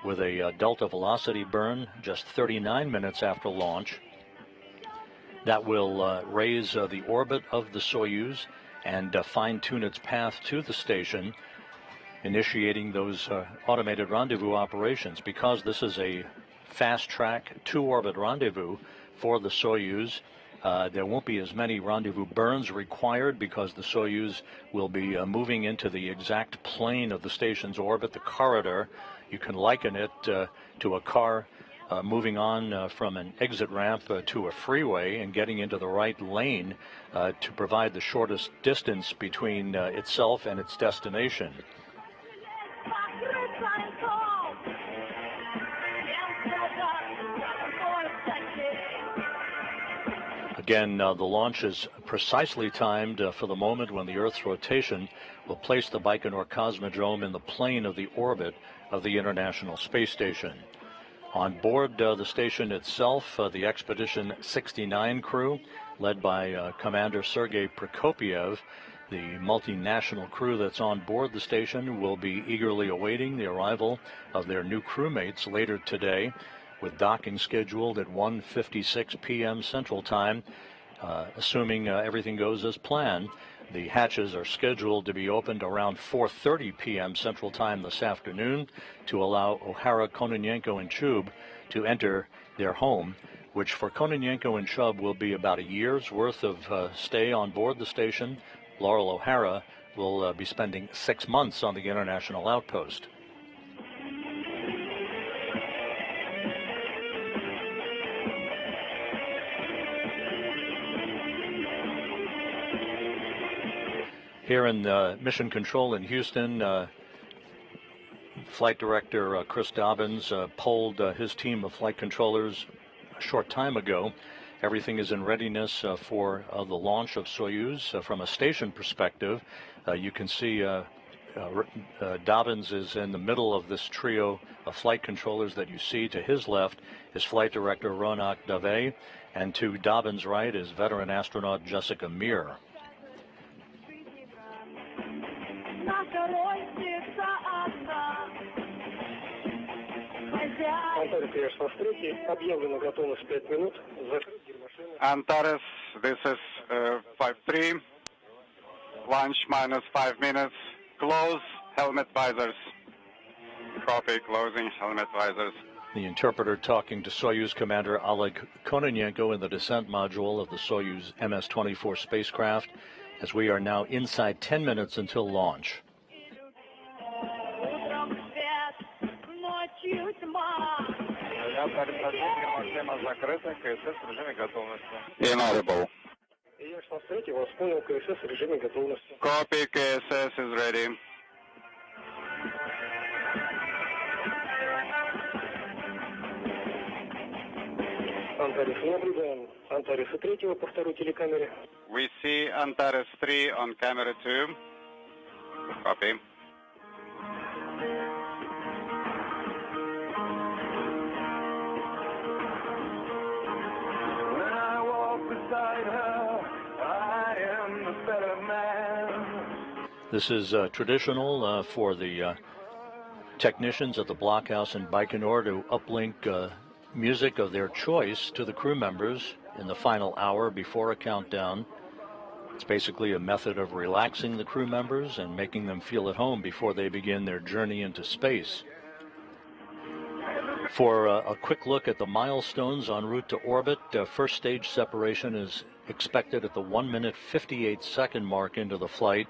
with a delta velocity burn just 39 minutes after launch. That will raise the orbit of the Soyuz and fine-tune its path to the station, initiating those automated rendezvous operations. Because this is a fast-track two-orbit rendezvous for the Soyuz, there won't be as many rendezvous burns required, because the Soyuz will be moving into the exact plane of the station's orbit, the corridor. You can liken it to a car moving on from an exit ramp to a freeway and getting into the right lane to provide the shortest distance between itself and its destination. Again, the launch is precisely timed for the moment when the Earth's rotation will place the Baikonur Cosmodrome in the plane of the orbit of the International Space Station. On board the station itself, the Expedition 69 crew, led by Commander Sergei Prokopiev, the multinational crew that's on board the station, will be eagerly awaiting the arrival of their new crewmates later today, with docking scheduled at 1:56 p.m. Central Time. Assuming everything goes as planned, the hatches are scheduled to be opened around 4:30 p.m. Central Time this afternoon to allow O'Hara, Kononenko and Chub to enter their home, which for Kononenko and Chub will be about a year's worth of stay on board the station. Loral O'Hara will be spending 6 months on the international outpost. Here in Mission Control in Houston, Flight Director Chris Dobbins polled his team of flight controllers a short time ago. Everything is in readiness for the launch of Soyuz. From a station perspective, you can see Dobbins is in the middle of this trio of flight controllers that you see. To his left is Flight Director Ronak Dave, and to Dobbins' right is veteran astronaut Jessica Meir. Antares, this is 5-3. Launch minus 5 minutes. Close helmet visors. Copy, closing helmet visors. The interpreter talking to Soyuz Commander Oleg Kononenko in the descent module of the Soyuz MS-24 spacecraft. as we are now inside 10 minutes until launch. Inaudible. Copy, KSS is ready. We see Antares 3 on camera 2. Copy. When I walk beside her, I am a better man. This is traditional for the technicians at the blockhouse in Baikonur to uplink music of their choice to the crew members in the final hour before a countdown. It's basically a method of relaxing the crew members and making them feel at home before they begin their journey into space. For a quick look at the milestones en route to orbit, first stage separation is expected at the 1 minute 58 second mark into the flight,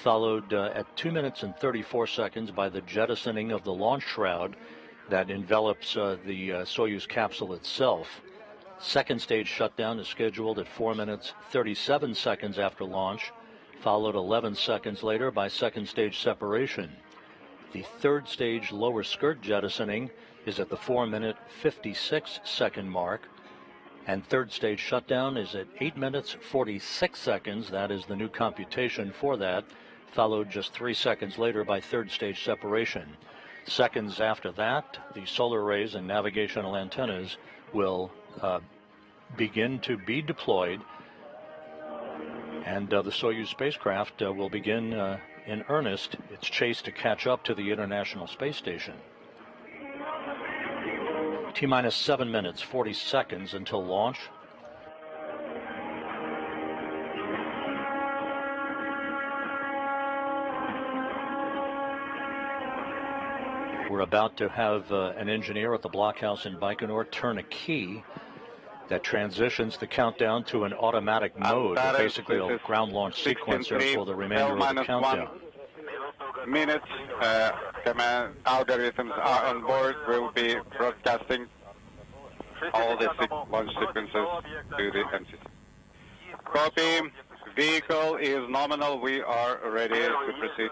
followed at 2 minutes and 34 seconds by the jettisoning of the launch shroud that envelops the Soyuz capsule itself. Second stage shutdown is scheduled at 4 minutes 37 seconds after launch, followed 11 seconds later by second stage separation. The third stage lower skirt jettisoning is at the 4 minute 56 second mark, and third stage shutdown is at 8 minutes 46 seconds. That is the new computation for that, followed just 3 seconds later by third stage separation. Seconds after that, the solar arrays and navigational antennas will begin to be deployed, and the Soyuz spacecraft will begin in earnest its chase to catch up to the International Space Station. T-minus 7 minutes 40 seconds until launch. We're about to have an engineer at the blockhouse in Baikonur turn a key that transitions the countdown to an automatic mode, basically a ground launch sequencer for the remainder of the countdown. Minutes, command algorithms are on board. We'll be broadcasting all the launch sequences to the MCC. Copy. Vehicle is nominal. We are ready to proceed.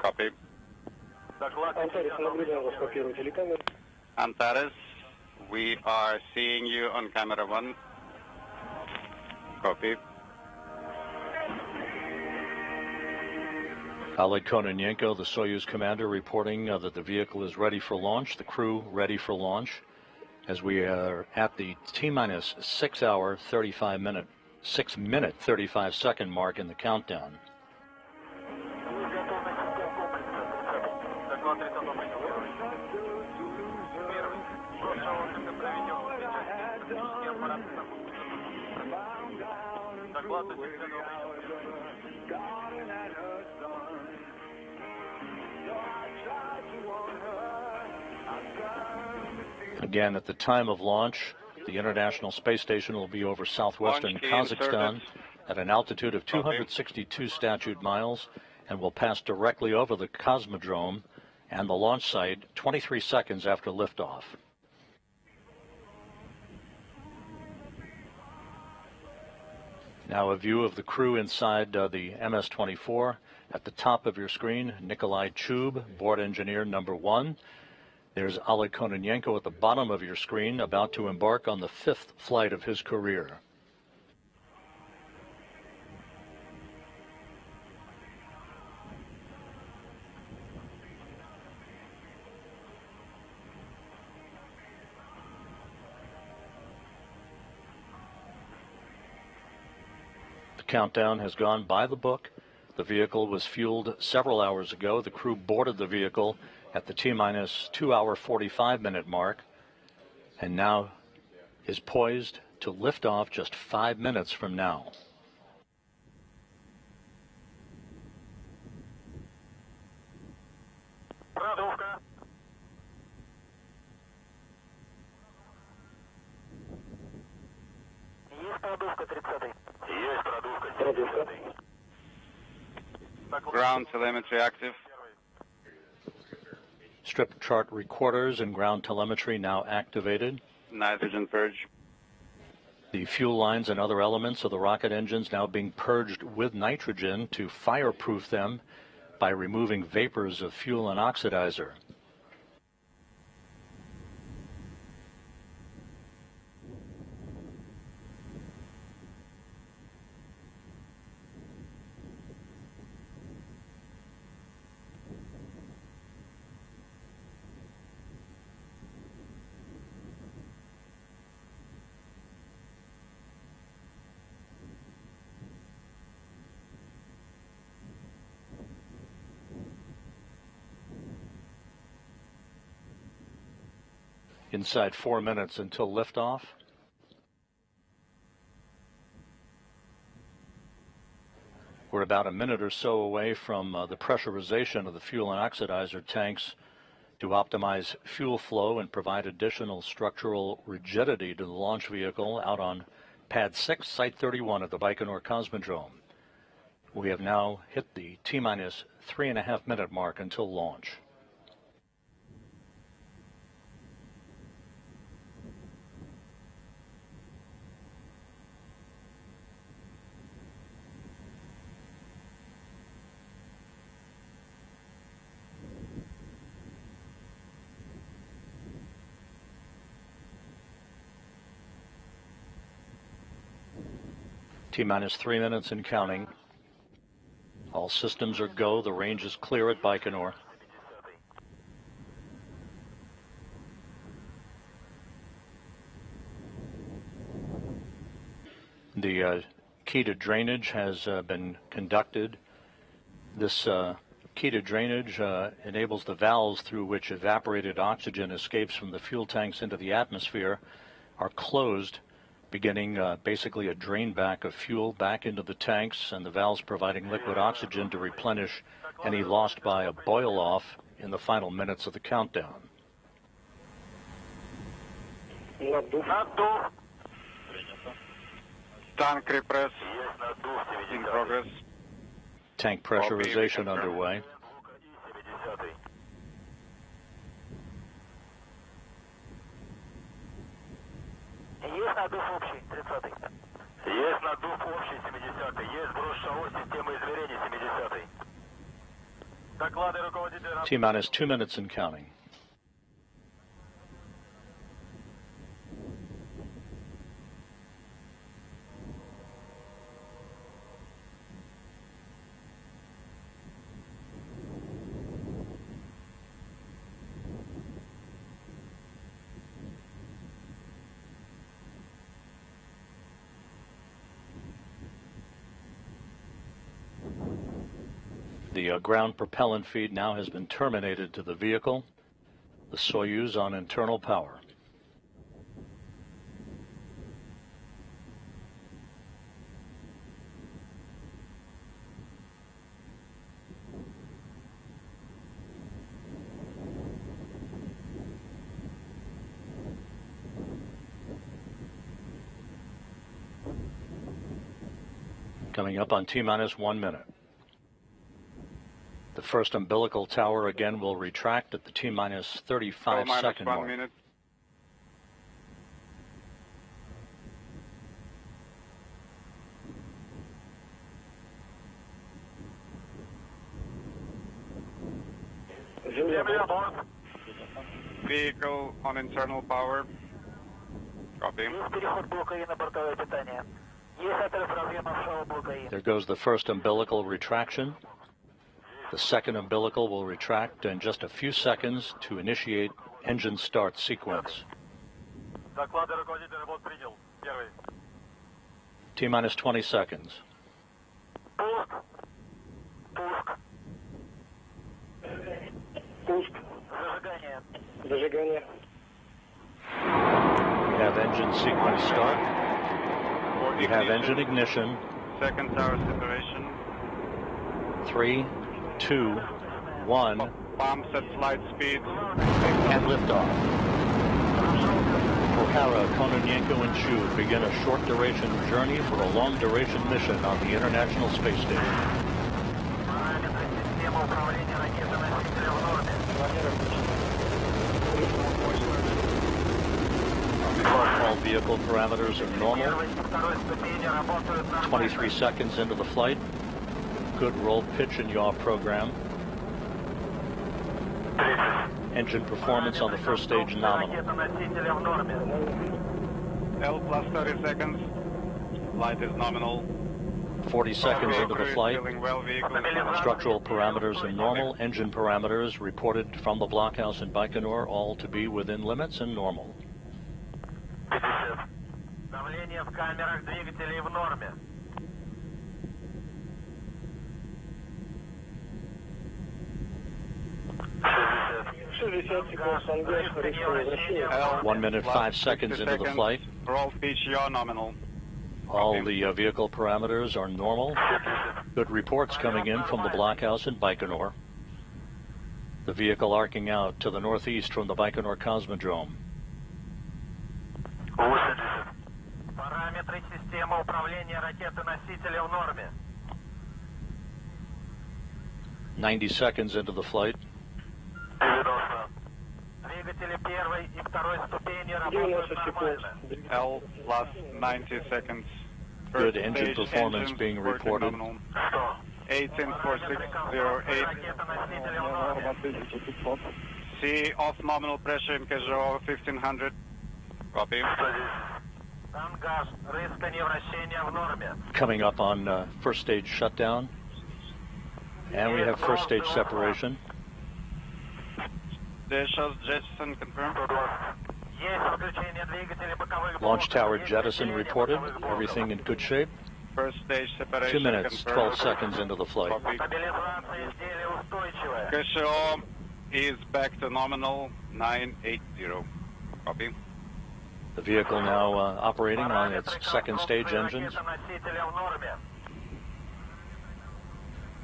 Copy. Antares, we are seeing you on camera 1. Copy. Oleg Kononenko, the Soyuz commander, reporting that the vehicle is ready for launch, the crew ready for launch, as we are at the T-minus 6 minute 35 second mark in the countdown. Again, at the time of launch, the International Space Station will be over southwestern Kazakhstan at an altitude of 262 statute miles and will pass directly over the Cosmodrome and the launch site 23 seconds after liftoff. Now a view of the crew inside the MS-24. At the top of your screen, Nikolai Chub, board engineer number 1. There's Oleg Kononenko at the bottom of your screen, about to embark on the 5th flight of his career. The countdown has gone by the book. The vehicle was fueled several hours ago. The crew boarded the vehicle at the T-minus 2 hour 45 minute mark, and now is poised to lift off just 5 minutes from now. Есть продувка 30-й. Есть продувка. Ground telemetry active. Strip chart recorders and ground telemetry now activated. Nitrogen purge. The fuel lines and other elements of the rocket engines now being purged with nitrogen to fireproof them by removing vapors of fuel and oxidizer. Inside 4 minutes until liftoff. We're about a minute or so away from the pressurization of the fuel and oxidizer tanks to optimize fuel flow and provide additional structural rigidity to the launch vehicle out on Pad 6, Site 31 at the Baikonur Cosmodrome. We have now hit the T-minus 3.5 minute mark until launch. T-minus 3 minutes and counting. All systems are go. The range is clear at Baikonur. The key to drainage has been conducted. This key to drainage enables the valves through which evaporated oxygen escapes from the fuel tanks into the atmosphere are closed, beginning basically a drain back of fuel back into the tanks, and the valves providing liquid oxygen to replenish any lost by a boil off in the final minutes of the countdown. Tank repress in progress. Tank pressurization underway. Есть надув общий, 30-й. Есть надув общий, 70-й. Есть бросшего системы измерений, 70-й. Доклады руководителя... T-minus 2 minutes and counting. The ground propellant feed now has been terminated to the vehicle, the Soyuz on internal power. Coming up on T-minus 1 minute. The first umbilical tower again will retract at the T-minus 35 second mark. Minute. Vehicle on internal power. Copy. There goes the first umbilical retraction. The second umbilical will retract in just a few seconds to initiate engine start sequence. T-minus 20 seconds. We have engine sequence start. We have engine ignition. Second tower separation. 3, 2, 1. Pumps at flight speed. And liftoff. O'Hara, Kononenko and Chub begin a short-duration journey for a long-duration mission on the International Space Station. All vehicle parameters are normal. 23 seconds into the flight. Good roll, pitch, and yaw program. Engine performance on the first stage nominal. L plus 30 seconds. Flight is nominal. 40 seconds into the flight. Well, Structural parameters are normal. Engine parameters reported from the blockhouse in Baikonur all to be within limits and normal. Давление в камерах двигателей в норме. L 1 minute, 5 seconds into the flight. Roll pitch yaw nominal. All the vehicle parameters are normal. Good reports coming in from the blockhouse in Baikonur. The vehicle arcing out to the northeast from the Baikonur Cosmodrome. Параметры системы управления ракеты-носителя в норме. 90 seconds into the flight. Двигатели первой и второй ступени работают нормально. L plus 90 seconds. Good engine performance being reported. 184608. C off nominal pressure in casual 1500. Copy. Тангаж, рыскание вращения в норме. Coming up on first stage shutdown. And we have first stage separation. Dash jettison confirmed. Есть включение двигателей боковых. Launch tower jettison reported. Everything in good shape. First stage separation 2 minutes, confirmed. 12 seconds into the flight. Стабилизация изделия устойчивая. Casual is back to nominal 980. Copy. The vehicle now operating on its second stage engines. Ракеты-носителя в норме.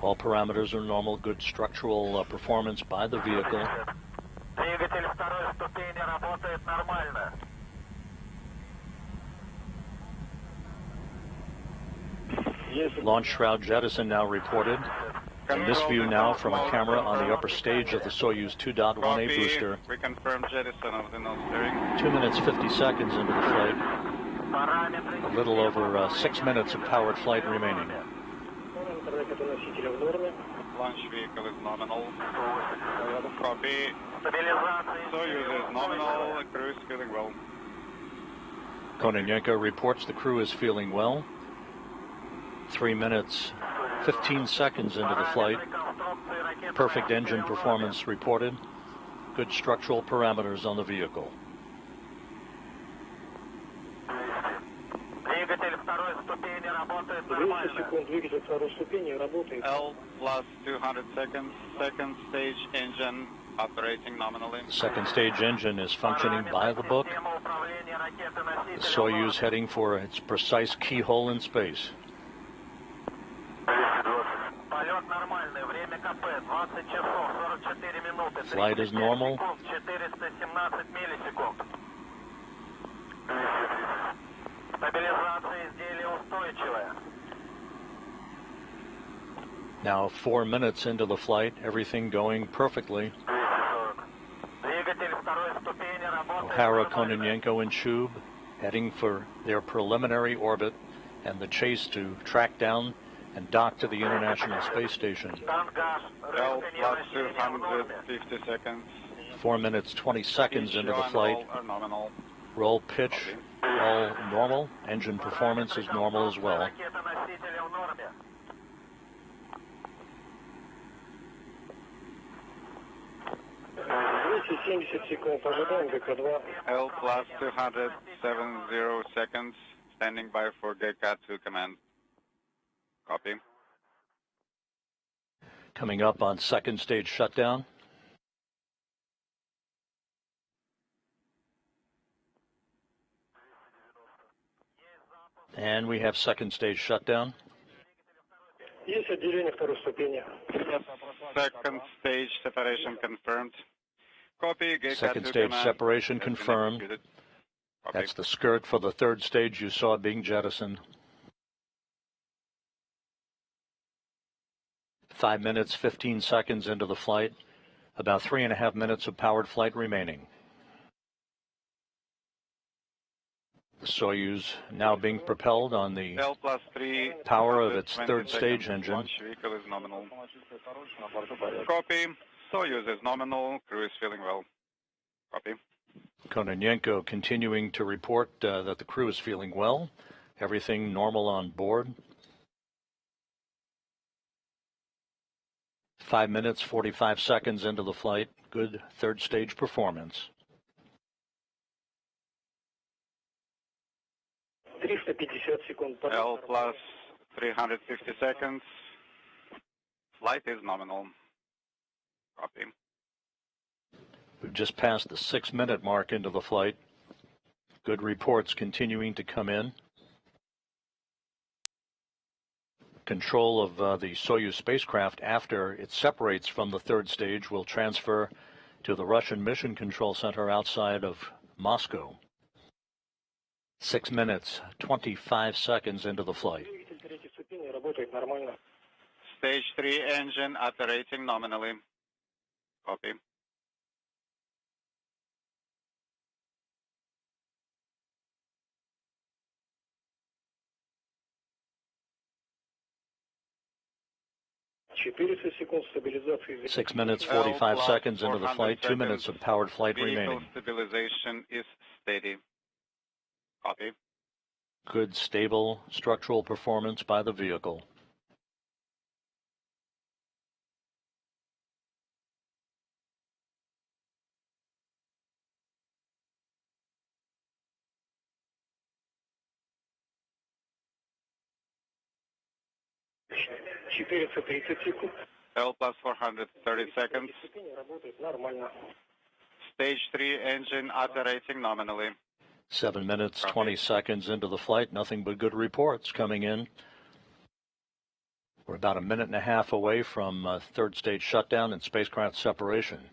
All parameters are normal. Good structural performance by the vehicle. Двигатель второй ступени работает нормально. Launch shroud jettison now reported. In this view now from a camera on the upper stage of the Soyuz 2.1A booster. We confirm jettison of the nose steering. 2 minutes, 50 seconds into the flight. A little over 6 minutes of powered flight remaining. Launch vehicle is nominal. Copy. Soyuz is nominal. Crew is feeling well. Kononenko reports the crew is feeling well. 3 minutes, 15 seconds into the flight. Perfect engine performance reported. Good structural parameters on the vehicle. Двигатель второй ступени работает нормально. L plus 200 seconds. Second stage engine operating nominally. The second stage engine is functioning by the book. The Soyuz heading for its precise keyhole in space. Полет нормальный. Время КП 20 часов 44 минуты. Flight is normal. 417 миллисекунд. Стабилизация изделия устойчивая. Now 4 minutes into the flight, everything going perfectly. Двигатель второй ступени работает. O'Hara, Kononenko and Chub heading for their preliminary orbit and the chase to track down and dock to the International Space Station. Тангаж, L рыскание plus вращения в норме. 250 seconds. 4 minutes, 20 seconds into the flight. Nominal. Roll, pitch, all normal. Engine performance is normal as well. Ракеты-носители в норме. L plus 270 seconds. Standing by for GK2 command. Copy. Coming up on second stage shutdown. And we have second stage shutdown. Second stage separation confirmed. Copy. GK2 Second stage command separation has been confirmed. executed. That's the skirt for the third stage you saw being jettisoned. 5 minutes, 15 seconds into the flight. About 3.5 minutes of powered flight remaining. The Soyuz now being propelled on the power of its third stage engine. Launch vehicle is nominal. Copy. Soyuz is nominal. Crew is feeling well. Copy. Kononenko continuing to report that the crew is feeling well. Everything normal on board. 5 minutes, 45 seconds into the flight. Good third stage performance. L plus 350 seconds. Flight is nominal. Copy. We've just passed the 6-minute mark into the flight. Good reports continuing to come in. Control of the Soyuz spacecraft after it separates from the third stage will transfer to the Russian Mission Control Center outside of Moscow. 6 minutes, 25 seconds into the flight. Stage 3 engine operating nominally. Copy. Six minutes, 45 seconds into the flight. 2 minutes of powered flight remaining. Stabilization is steady. Copy. Good, stable structural performance by the vehicle. L plus 430 seconds. Stage 3 engine operating nominally. 7 minutes, 20 seconds into the flight. Nothing but good reports coming in. We're about 1.5 minutes away from third stage shutdown and spacecraft separation.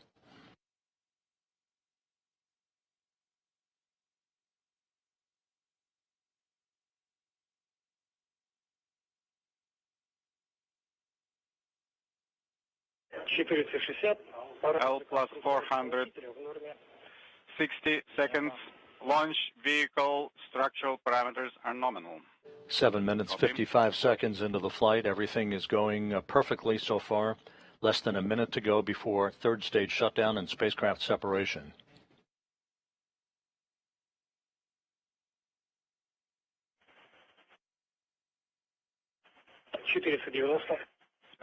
L plus 460 seconds. Launch vehicle structural parameters are nominal. 7 minutes, 55 seconds into the flight. Everything is going perfectly so far. Less than a minute to go before third stage shutdown and spacecraft separation.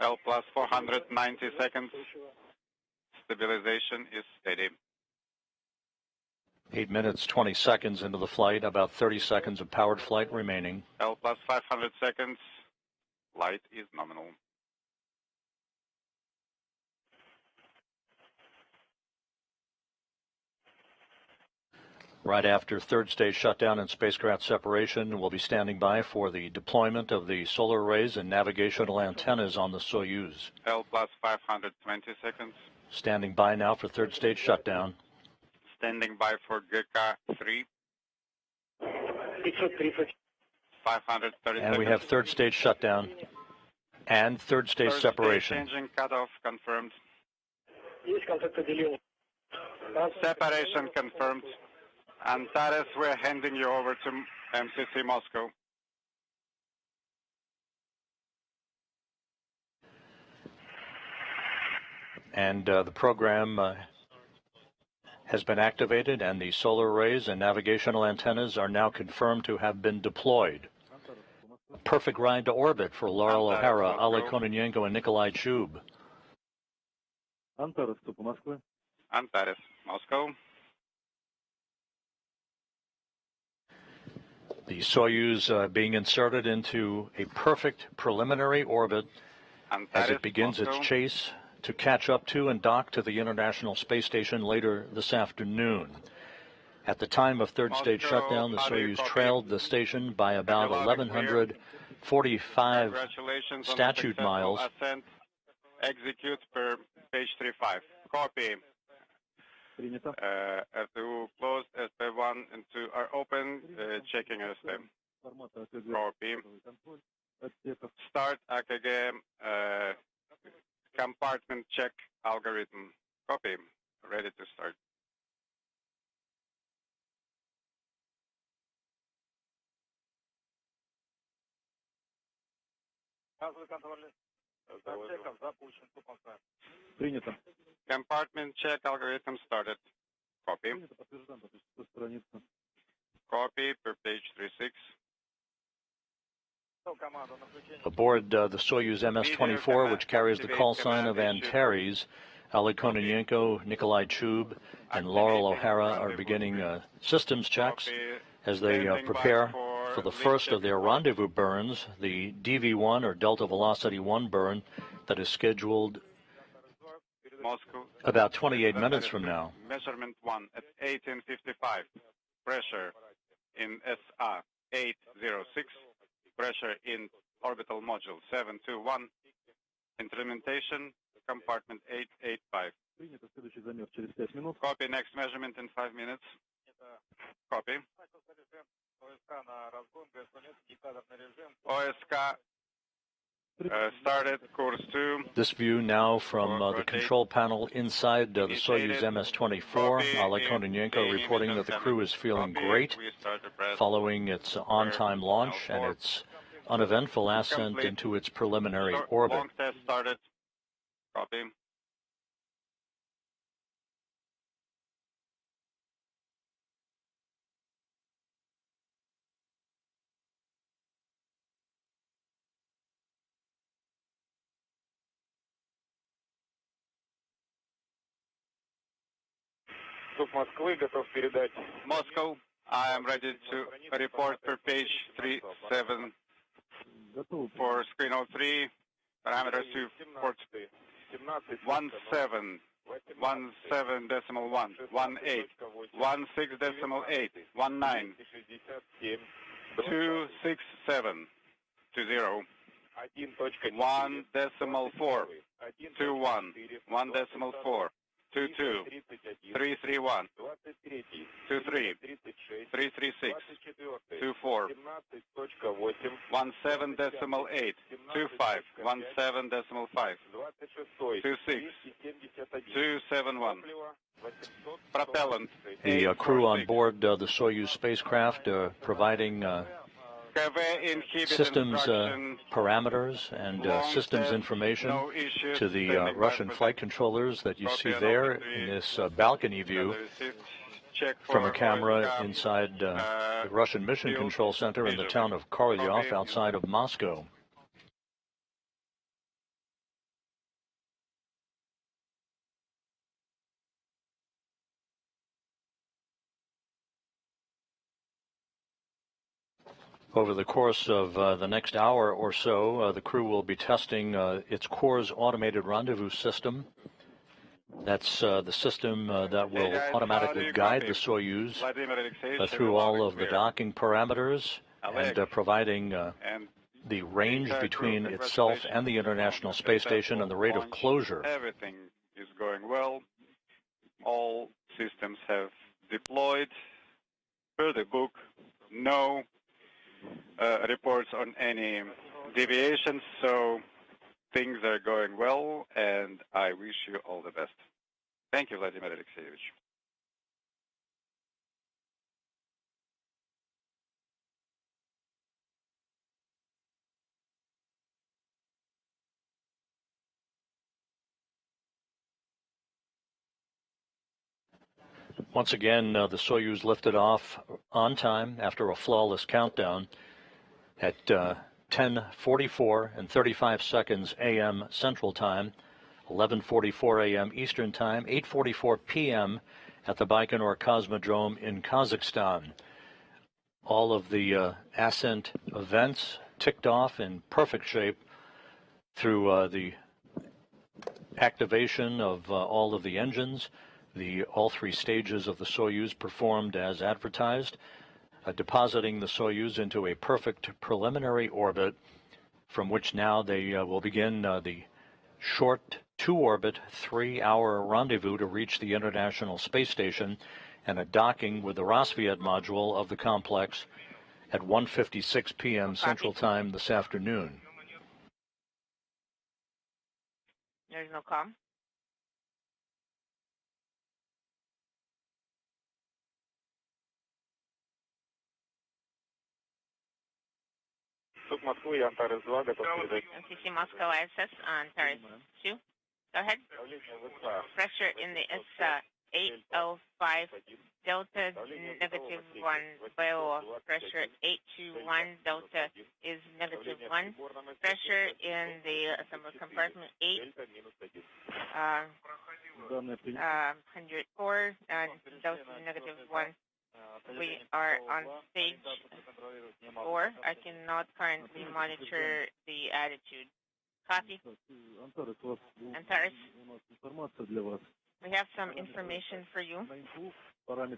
L plus 490 seconds. Stabilization is steady. 8 minutes, 20 seconds into the flight. About 30 seconds of powered flight remaining. L plus 500 seconds. Light is nominal. Right after third stage shutdown and spacecraft separation, we'll be standing by for the deployment of the solar arrays and navigational antennas on the Soyuz. L plus 520 seconds. Standing by now for third stage shutdown. Standing by for GK 3. 530 and we have third stage shutdown and third stage separation. Engine cutoff confirmed. Separation confirmed. Antares, we're handing you over to MCC Moscow. And the program has been activated, and the solar arrays and navigational antennas are now confirmed to have been deployed. A perfect ride to orbit for Loral O'Hara, Oleg, Kononenko, and Nikolai Chub. Antares, Moscow. The Soyuz being inserted into a perfect preliminary orbit as it begins its chase to catch up to and dock to the International Space Station later this afternoon. At the time of third stage shutdown, the Soyuz trailed the station by about 1,145 statute miles. Execute per page 35. Copy. R2 closed, SP1 and 2 are open, checking SP. Copy. Start AKG compartment check algorithm. Copy. Ready to start. Compartment check algorithm started. Copy. Copy per page 36. Aboard the Soyuz MS-24, which carries the call sign of Antares, Oleg, Nikolai, Chub, and Loral O'Hara are beginning systems checks as they prepare for the first of their rendezvous burns, the DV-1 or Delta Velocity 1 burn that is scheduled Moscow. about 28 minutes from now. Measurement 1 at 1855. Pressure in SA 806. Pressure in orbital module 721. Instrumentation compartment 885. Copy. Next measurement in 5 minutes. Copy. OSK started course 2. This view now from the control panel inside the Soyuz MS-24. Oleg Kononenko reporting that the crew is feeling great following its on-time launch and its uneventful ascent into its preliminary orbit. Launch test started. Copy. Moscow, I am ready to report per page 37 for screen 03, parameters to port 17, 17.1, 18, 16.8, 19, 267, 20, 1.4, 21, 1.4, 22, 331, 23, 336, 24, 17.8, 25, 17.5, 26, 271. Propellant. The crew on board the Soyuz spacecraft providing systems parameters and systems information to the Russian flight controllers that you see there in this balcony view from a camera inside the Russian Mission Control Center in the town of Korolyov outside of Moscow. Over the course of the next hour or so, the crew will be testing its core's automated rendezvous system. That's the system that will automatically guide the Soyuz through all of the docking parameters and providing the range between itself and the International Space Station and the rate of closure. Everything is going well. All systems have deployed. Per the book, no reports on any deviations, so things are going well, and I wish you all the best. Thank you, Vladimir Alexeyevich. Once again, the Soyuz lifted off on time after a flawless countdown at 10:44 and 35 seconds a.m. Central Time, 11:44 a.m. Eastern Time, 8:44 p.m. at the Baikonur Cosmodrome in Kazakhstan. All of the ascent events ticked off in perfect shape through the activation of all of the engines. All three stages of the Soyuz performed as advertised, depositing the Soyuz into a perfect preliminary orbit from which now they will begin the short two-orbit, 3-hour rendezvous to reach the International Space Station and a docking with the Rassvet module of the complex at 1:56 p.m. Central Time this afternoon. There's no call. MCC Moscow ISS on Antares 2. Go ahead. Pressure in the S805 Delta -1 BO. Pressure 821 Delta is -1. Pressure in the compartment 8 104 Delta -1. We are on stage 4. I cannot currently monitor the attitude. Copy. Antares. We have some information for you. The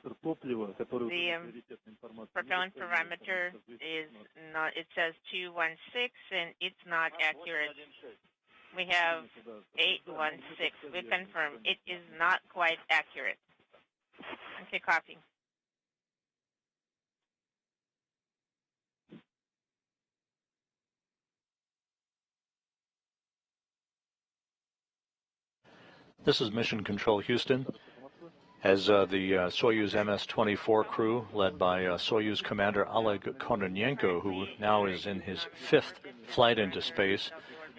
propellant parameter is not, it says 216 and it's not accurate. We have 816. We confirm it is not quite accurate. Okay, copy. This is Mission Control Houston. As the Soyuz MS-24 crew, led by Soyuz Commander Oleg Kononenko, who now is in his 5th flight into space,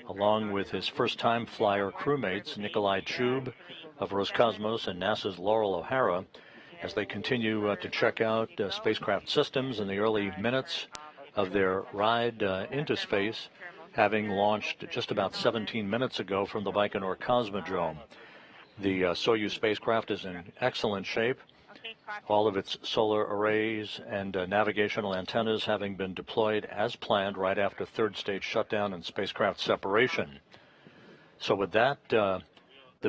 along with his first-time flyer crewmates Nikolai Chub of Roscosmos and NASA's Loral O'Hara, as they continue to check out spacecraft systems in the early minutes of their ride into space, having launched just about 17 minutes ago from the Baikonur Cosmodrome. The Soyuz spacecraft is in excellent shape, all of its solar arrays and navigational antennas having been deployed as planned right after third stage shutdown and spacecraft separation. So with that, the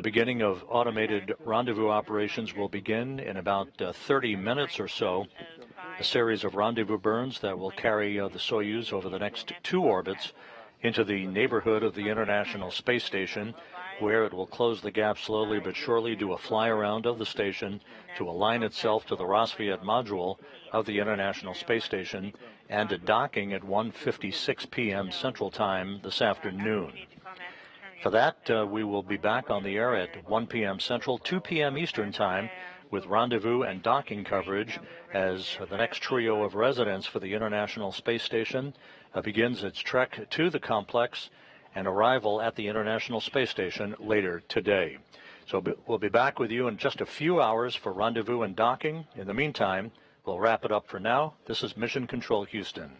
beginning of automated rendezvous operations will begin in about 30 minutes or so, a series of rendezvous burns that will carry the Soyuz over the next 2 orbits into the neighborhood of the International Space Station, where it will close the gap slowly but surely, do a fly-around of the station to align itself to the Rassvet module of the International Space Station, and a docking at 1:56 p.m. Central Time this afternoon. For that, we will be back on the air at 1 p.m. Central, 2 p.m. Eastern Time, with rendezvous and docking coverage as the next trio of residents for the International Space Station begins its trek to the complex and arrival at the International Space Station later today. So we'll be back with you in just a few hours for rendezvous and docking. In the meantime, we'll wrap it up for now. This is Mission Control Houston.